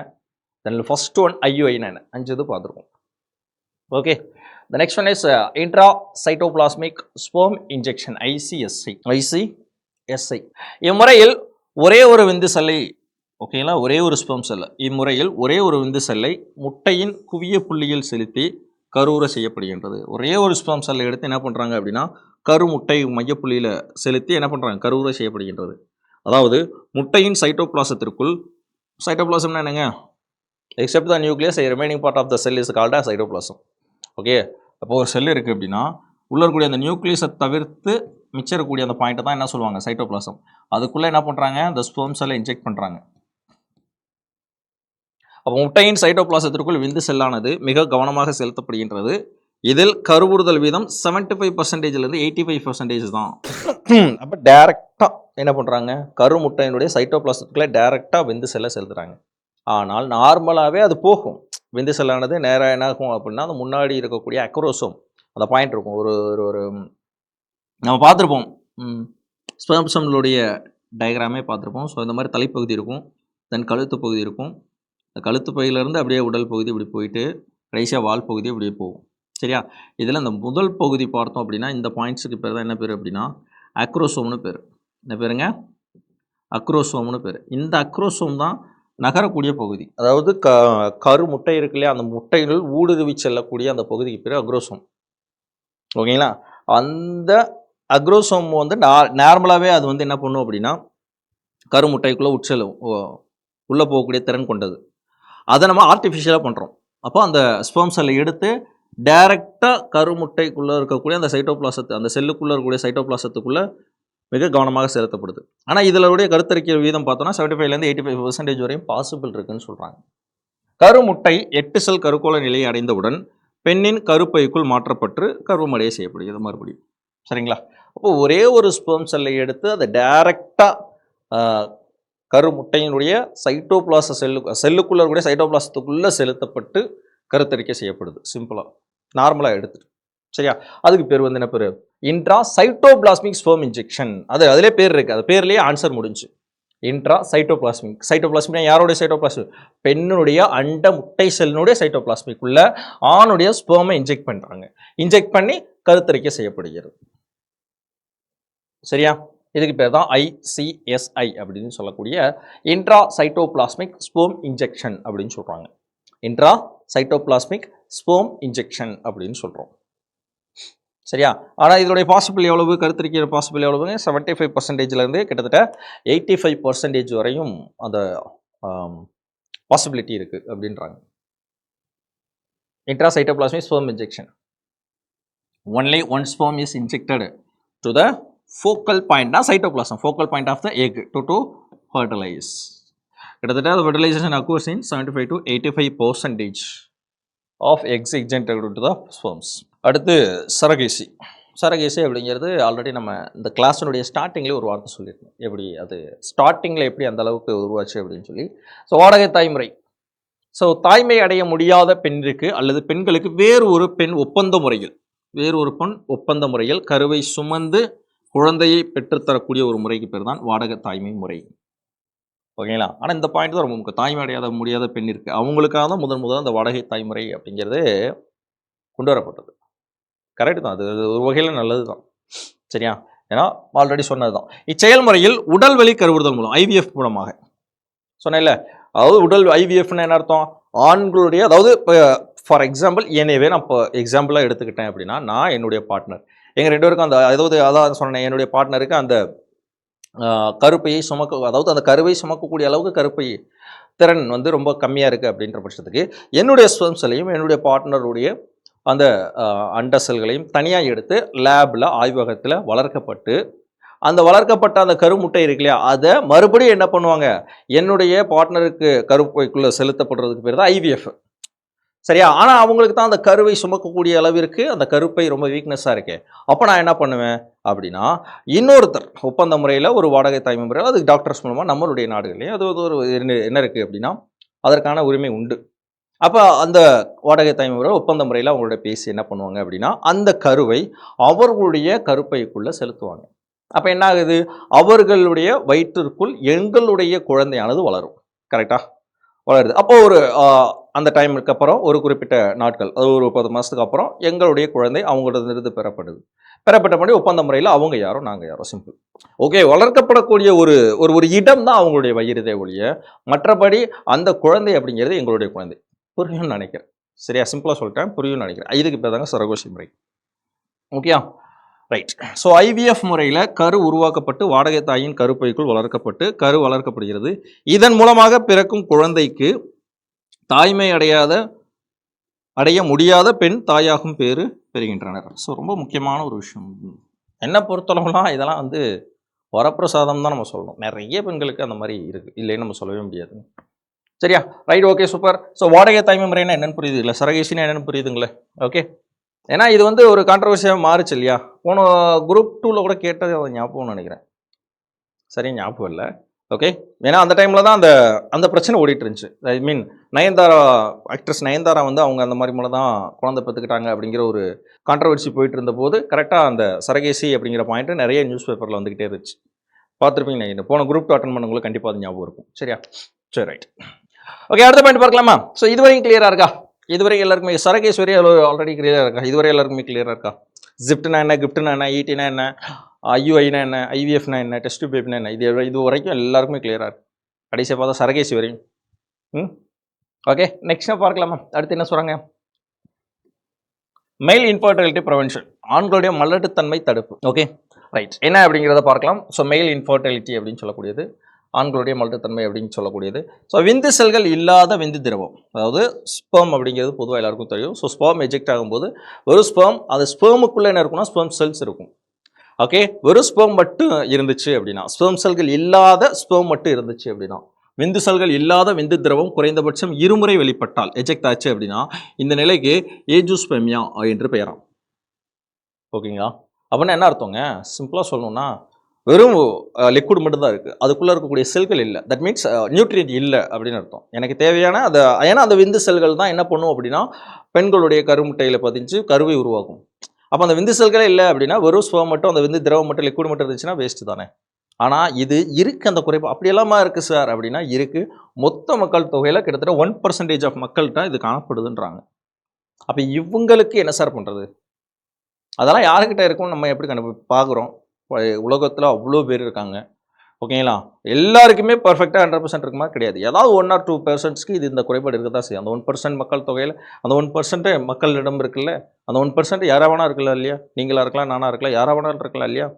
தென் ஃபர்ஸ்ட் ஒன் ஐயுஐனா என்ன, 5 இது பார்த்துருக்கோம். Okay, the next one is intra cytoplasmic sperm injection, ICSI. இம்முறையில் ஒரே ஒரு விந்து செல்லை, ஓகேங்களா, ஒரே ஒரு ஸ்பெர்ம் செல், இம்முறையில் ஒரே ஒரு விந்து செல்லை முட்டையின் குவிய புள்ளியில் செலுத்தி கருவுற செய்யப்படுகின்றது. ஒரே ஒரு ஸ்பெர்ம் செல்லை எடுத்து என்ன பண்ணுறாங்க அப்படின்னா கருமுட்டை மையப்புள்ளியில் செலுத்தி என்ன பண்ணுறாங்க, கருவுற செய்யப்படுகின்றது. அதாவது முட்டையின் சைட்டோபிளாசத்திற்குள், சைட்டோபிளாசம்னா என்னங்க, except the nucleus remaining part of the cell is called as cytoplasm. Okay, அப்போ ஒரு செல் இருக்குது அப்படின்னா உள்ள இருக்கக்கூடிய அந்த நியூக்ளியஸை தவிர்த்து மிச்சம் இருக்கக்கூடிய அந்த பாயிண்ட்டை தான் என்ன சொல்லுவாங்க, சைட்டோபிளாசம். அதுக்குள்ளே என்ன பண்ணுறாங்க, இந்த ஸ்பெர்ம் செல்லை இன்ஜெக்ட் பண்ணுறாங்க. அப்போ முட்டையின் சைட்டோபிளாசத்திற்குள் விந்து செல்லானது மிக கவனமாக செலுத்தப்படுகின்றது. இதில் கருவுறுதல் வீதம் 75%லேருந்து 85% தான். அப்போ டைரெக்டாக என்ன பண்ணுறாங்க, கருமுட்டையினுடைய சைட்டோபிளாசத்துக்குள்ளே டைரெக்டாக விந்து செல்லை செலுத்துகிறாங்க. ஆனால் நார்மலாகவே அது போகும், விந்து செல்லானது நேராக என்ன ஆகும் அப்படின்னா அந்த முன்னாடி இருக்கக்கூடிய அக்ரோசோம் அந்த பாயிண்ட் இருக்கும். ஒரு நம்ம பார்த்துருப்போம், ஸ்பெர்ம் செல்லுடைய டயக்ராமே பார்த்துருப்போம். ஸோ இந்த மாதிரி தலைப்பகுதி இருக்கும், தென் கழுத்து பகுதி இருக்கும். இந்த கழுத்து பகுதியிலேருந்து அப்படியே உடல் பகுதி இப்படி போயிட்டு கடைசியாக வால் பகுதி அப்படியே போகும். சரியா, இதில் இந்த முதல் பகுதி பார்த்தோம் அப்படின்னா இந்த பாயிண்ட்ஸுக்கு பேர் தான் என்ன பேர் அப்படின்னா அக்ரோசோம்னு பேர். என்ன பேருங்க, அக்ரோசோம்னு பேர். இந்த அக்ரோசோம் தான் நகரக்கூடிய பகுதி. அதாவது கரு முட்டை இருக்கு இல்லையா, அந்த முட்டைகள் ஊடுருவி செல்லக்கூடிய அந்த பகுதிக்கு பேர் அக்ரோசோம். ஓகேங்களா? அந்த அக்ரோசோம் வந்து நார்மலாகவே அது வந்து என்ன பண்ணும் அப்படின்னா கருமுட்டைக்குள்ளே உட்செல்லும், உள்ளே போகக்கூடிய திறன் கொண்டது. அதை நம்ம ஆர்டிஃபிஷியலாக பண்ணுறோம். அப்போ அந்த ஸ்பெர்ம் செல்லை எடுத்து டைரெக்டாக கருமுட்டைக்குள்ளே இருக்கக்கூடிய அந்த சைட்டோபிளாசத்து, அந்த செல்லுக்குள்ளே இருக்கக்கூடிய சைட்டோபிளாசத்துக்குள்ளே மிக கவனமாக செலுத்தப்படுது. ஆனால் இதனுடைய கருத்தரிக்கிற வீதம் பார்த்தோன்னா 75லேருந்து 85% வரையும் பாசிபிள் இருக்குன்னு சொல்கிறாங்க. கருமுட்டை 8 செல் கருக்கோள நிலையை அடைந்தவுடன் பெண்ணின் கருப்பைக்குள் மாற்றப்பட்டு கருவமடைய செய்யப்படுகிறது மறுபடியும். சரிங்களா? அப்போ ஒரே ஒரு ஸ்பெர்ம் செல்லை எடுத்து அதை டைரெக்டாக கருமுட்டையினுடைய சைட்டோபிளாச செல்லுக்குள்ளே இருக்கக்கூடிய சைட்டோபிளாசத்துக்குள்ளே செலுத்தப்பட்டு கருத்தரிக்கை செய்யப்படுது. சிம்பிளாக நார்மலாக எடுத்துட்டு. சரியா? அதுக்கு பேர் வந்து என்ன பேர்? Intra cytoplasmic sperm injection. அதிலே பேர் இருக்குது. அது பேர்லேயே ஆன்சர் முடிஞ்சு. Intra cytoplasmic. சைட்டோபிளாஸ்மிக்னா யாருடைய சைட்டோபிளாஸ்மிக்? பெண்ணுடைய அண்ட முட்டை செல்லினுடைய சைட்டோபிளாஸ்மிக் உள்ள ஆணுடைய ஸ்பெர்மை இன்ஜெக்ட் பண்ணுறாங்க. இன்ஜெக்ட் பண்ணி கருத்தரிக்கை செய்யப்படுகிறது. சரியா? இதுக்கு பேர் தான் ICSI அப்படின்னு சொல்லக்கூடிய இன்ட்ரா சைட்டோபிளாஸ்மிக் ஸ்பெர்ம் இன்ஜெக்ஷன் அப்படின்னு சொல்கிறாங்க. இன்ட்ரா சைட்டோபிளாஸ்மிக் ஸ்பெர்ம் இன்ஜெக்ஷன் அப்படின்னு சொல்கிறோம். சரியா? ஆனால் இதனுடைய பாசிபிள் எவ்வளவு? கருத்தரிக்கிற பாசிபிள் எவ்வளவுங்க? 75%லேருந்து கிட்டத்தட்ட 85% வரையும் அந்த பாசிபிலிட்டி இருக்குது அப்படின்றாங்க. Intra cytoplasmic sperm injection. Only one sperm is injected to the focal point, cytoplasm, focal point of the egg to fertilize. கிட்டத்தட்ட the fertilization occurs in 75 to 85% of eggs ejected to the sperms. அடுத்து சரகேசி. சரகேசி அப்படிங்கிறது already நம்ம இந்த கிளாஸினுடைய ஸ்டார்டிங்லேயே ஒரு வார்த்தை சொல்லியிருக்கோம். எப்படி அது ஸ்டார்டிங்கில் எப்படி அந்த அளவுக்கு உருவாச்சு அப்படின்னு சொல்லி. ஸோ வாடகை தாய்முறை. ஸோ தாய்மை அடைய முடியாத பெண்ணுக்கு அல்லது பெண்களுக்கு வேறு ஒரு பெண் ஒப்பந்த முறையில் கருவை சுமந்து குழந்தையை பெற்றுத்தரக்கூடிய ஒரு முறைக்கு பேர் தான் வாடகை தாய்மை முறை. ஓகேங்களா? ஆனால் இந்த பாயிண்ட் தான் ரொம்ப முக்கியம். தாய்மை அடையாத முடியாத பெண் இருக்குது, அவங்களுக்காக தான் முதல் அந்த வாடகை தாய்முறை அப்படிங்கிறது கொண்டு வரப்பட்டது. கரெக்டு தான், அது ஒரு வகையில் நல்லது தான். சரியா? ஏன்னா ஆல்ரெடி சொன்னது தான். இச்செயல்முறையில் உடல் வழி கருவுறுதல் மூலம் IVF மூலமாக சொன்னேன்ல, அதாவது உடல் IVFன்னு என்ன அர்த்தம்? ஆண்களுடைய, அதாவது இப்போ ஃபார் எக்ஸாம்பிள் என்னையவே நான் இப்போ எக்ஸாம்பிளாக எடுத்துக்கிட்டேன் அப்படின்னா, நான் என்னுடைய பார்ட்னர், எங்கள் 2 பேருக்கும் அந்த, அதாவது அதான் சொன்னேன், என்னுடைய பார்ட்னருக்கு அந்த கருப்பையை அதாவது அந்த கருவை சுமக்கக்கூடிய அளவுக்கு கருப்பை திறன் வந்து ரொம்ப கம்மியாக இருக்குது அப்படின்ற பட்சத்துக்கு என்னுடைய ஸ்பெர்ம் செல்லையும் என்னுடைய பார்ட்னருடைய அந்த அண்ட செல்களையும் தனியாக எடுத்து லேபில் ஆய்வகத்தில் வளர்க்கப்பட்டு அந்த வளர்க்கப்பட்ட அந்த கருமுட்டை இருக்கு இல்லையா, அதை மறுபடியும் என்ன பண்ணுவாங்க, என்னுடைய பார்ட்னருக்கு கருப்பைக்குள்ளே செலுத்தப்படுறதுக்கு பேர் தான் IVF. சரியா? ஆனால் அவங்களுக்கு தான் அந்த கருவை சுமக்கக்கூடிய அளவிற்கு அந்த கருப்பை ரொம்ப வீக்னஸாக இருக்கு. அப்போ நான் என்ன பண்ணுவேன் அப்படின்னா, இன்னொருத்தர் ஒப்பந்த முறையில் ஒரு வாடகை தாய்மை முறையில், அதுக்கு டாக்டர்ஸ் மூலமாக நம்மளுடைய நாடுகள்லேயும் அது ஒரு என்ன இருக்குது அப்படின்னா அதற்கான உரிமை உண்டு. அப்போ அந்த வாடகை தாய்மை முறையில் ஒப்பந்த முறையில் அவங்களோட பேசி என்ன பண்ணுவாங்க அப்படின்னா அந்த கருவை அவர்களுடைய கருப்பைக்குள்ளே செலுத்துவாங்க. அப்போ என்ன ஆகுது, அவர்களுடைய வயிற்றிற்குள் எங்களுடைய குழந்தையானது வளரும். கரெக்டாக வளருது. அப்போ ஒரு அந்த டைமுக்கு அப்புறம் ஒரு குறிப்பிட்ட நாட்கள், அது ஒரு 10 மாதத்துக்கு அப்புறம் எங்களுடைய குழந்தை அவங்களோட பெறப்பட்டபடி ஒப்பந்த முறையில் அவங்க யாரோ நாங்கள் யாரோ, சிம்பிள். ஓகே, வளர்க்கப்படக்கூடிய ஒரு ஒரு இடம் தான் அவங்களுடைய வயிறுதே ஒழிய மற்றபடி அந்த குழந்தை அப்படிங்கிறது எங்களுடைய குழந்தை. புரியும்னு நினைக்கிறேன். சரியா? சிம்பிளாக சொல்லிட்டேன், புரியும்னு நினைக்கிறேன். இதுக்கு பேர் தாங்க சரகோசி முறை. ஓகேயா? ரைட். ஸோ IVF முறையில் கரு உருவாக்கப்பட்டு வாடகை தாயின் கருப்பைக்குள் வளர்க்கப்பட்டு கரு வளர்க்கப்படுகிறது. இதன் மூலமாக பிறக்கும் குழந்தைக்கு தாய்மை அடைய முடியாத பெண் தாயாகும் பேர் பெறுகின்றனர். ஸோ ரொம்ப முக்கியமான ஒரு விஷயம். என்னை பொறுத்தளவுலாம் இதெல்லாம் வந்து வரப்பிரசாதம் தான் நம்ம சொல்லணும். நிறைய பெண்களுக்கு அந்த மாதிரி இருக்குது, இல்லைன்னு நம்ம சொல்லவே முடியாது. சரியா? Right, okay, super. ஸோ வாடகை தாய்மை முறைன்னா என்னென்னு புரியுது இல்லை, சரகேசினா என்னென்னு புரியுதுங்களே? ஓகே, ஏன்னா இது வந்து ஒரு கான்ட்ரவர்சியாக மாறுச்சு இல்லையா? போன குரூப் 2ல் கூட கேட்டது அதை ஞாபகம்னு நினைக்கிறேன். சரி, ஞாபகம் இல்லை. ஓகே, ஏன்னா அந்த டைமில் தான் அந்த பிரச்சனை ஓடிட்டு இருந்துச்சு. ஐ மீன் ஆக்ட்ரஸ் நயன்தாரா வந்து அவங்க அந்த மாதிரி மூலம் தான் குழந்தை பெற்றுக்கிட்டாங்க அப்படிங்கிற ஒரு கான்ட்ரவர்சி போயிட்டு இருந்தபோது கரெக்டாக அந்த சரகேசி அப்படிங்கிற பாயிண்ட்டு நிறைய நியூஸ் பேப்பரில் வந்துக்கிட்டே இருந்துச்சு. பார்த்துருப்பீங்க நினைக்கிறேன். போன குரூப் 2 அட்டன் பண்ணவங்களுக்கு கண்டிப்பாக அது ஞாபகம் இருக்கும். சரியா? சரி, ரைட். ஓகே, அடுத்த பாயிண்ட் பார்க்கலாமா? ஸோ இதுவரைக்கும் கிளியராக இருக்கா? இதுவரை எல்லாருக்குமே சரகேஸ் வரையும் ஆல்ரெடி கிளியராக இருக்கா? இதுவரை எல்லாருக்குமே கிளியராக இருக்கா? ஜிப்ட்னா என்ன, கிஃப்ட்னா என்ன, ஈட்டினா என்ன, ஐயுஐனா என்ன, ஐவிஎஃப்னா என்ன, டெஸ்ட் பேப்னா என்ன, இது வரைக்கும் எல்லாருக்குமே கிளியராக இருக்குது. கடைசியாக பார்த்தா சரகேசி வரையும். ஓகே, நெக்ஸ்ட் பார்க்கலாமா? அடுத்து என்ன சொல்கிறாங்க? மெயில் இன்ஃபர்டிலிட்டி ப்ரிவென்ஷன், ஆண்களுடைய மலட்டுத்தன்மை தடுப்பு. ஓகே ரைட், என்ன அப்படிங்கிறத பார்க்கலாம். ஸோ மெயில் இன்ஃபர்டிலிட்டி அப்படின்னு சொல்லக்கூடியது ஆண்களுடைய மலட்டுத்தன்மை அப்படின்னு சொல்லக்கூடியது. ஸோ விந்து செல்கள் இல்லாத விந்து திரவம், அதாவது ஸ்பெர்ம் அப்படிங்கிறது பொதுவாக எல்லாருக்கும் தெரியும். ஸோ ஸ்பெர்ம் எஜெக்ட் ஆகும்போது வெறும் ஸ்பெர்ம், அது ஸ்பெர்முக்குள்ளே என்ன இருக்குன்னா ஸ்பெர்ம் செல்ஸ் இருக்கும். ஓகே, வெறும் ஸ்பெர்ம் மட்டும் இருந்துச்சு அப்படின்னா, ஸ்பெர்ம் செல்கள் இல்லாத ஸ்பெர்ம் மட்டும் இருந்துச்சு அப்படின்னா, விந்து செல்கள் இல்லாத விந்து திரவம் குறைந்தபட்சம் இருமுறை வெளிப்பட்டால் எஜெக்ட் ஆச்சு அப்படின்னா இந்த நிலைக்கு ஏஜூஸ்பெர்மியா என்று பெயராம். ஓகேங்களா? அப்படின்னா என்ன அர்த்தங்க? சிம்பிளாக சொல்லணும்னா வெறும் லிக்விட் மட்டும் தான் இருக்குது, அதுக்குள்ளே இருக்கக்கூடிய செல்கள் இல்லை. தட் மீன்ஸ் நியூட்ரியன்ட் இல்லை அப்படின்னு அர்த்தம். எனக்கு தேவையான அந்த, ஏன்னா அந்த விந்து செல்கள் தான் என்ன பண்ணும் அப்படின்னா பெண்களுடைய கருமுட்டையில் பதிஞ்சு கருவை உருவாக்கும். அப்போ அந்த விந்து செல்களே இல்லை அப்படின்னா வெறும் ஸ்பெர்ம் மட்டும், அந்த விந்து திரவம் மட்டும், லிக்விட் மட்டும் இருந்துச்சுன்னா வேஸ்ட்டு தானே. ஆனால் இது இருக்குது அந்த குறைப்பு. அப்படியெல்லாமா இருக்குது சார் அப்படின்னா இருக்குது. மொத்த மக்கள் தொகையில் கிட்டத்தட்ட 1% ஆஃப் மக்கள்கிட்ட இது காணப்படுதுன்றாங்க. அப்போ இவங்களுக்கு என்ன சார் பண்ணுறது? அதெல்லாம் யாருக்கிட்ட இருக்கும்னு நம்ம எப்படி பார்க்குறோம்? உலகத்தில் அவ்வளோ பேர் இருக்காங்க. ஓகேங்களா? எல்லாருக்குமே பர்ஃபெக்டாக 100% இருக்குமா? கிடையாது. ஏதாவது 1 or 2% இது இந்த குறைபாடு இருக்க தான் செய்யும். அந்த 1% மக்கள் தொகையில் அந்த 1% மக்களிடம் இருக்குல்ல, அந்த 1% யாராக வேணா இருக்கலாம் இல்லையா? நீங்களாக இருக்கலாம், நானாக இருக்கலாம், யாராக வேணாலும் இருக்கலாம் இல்லையா?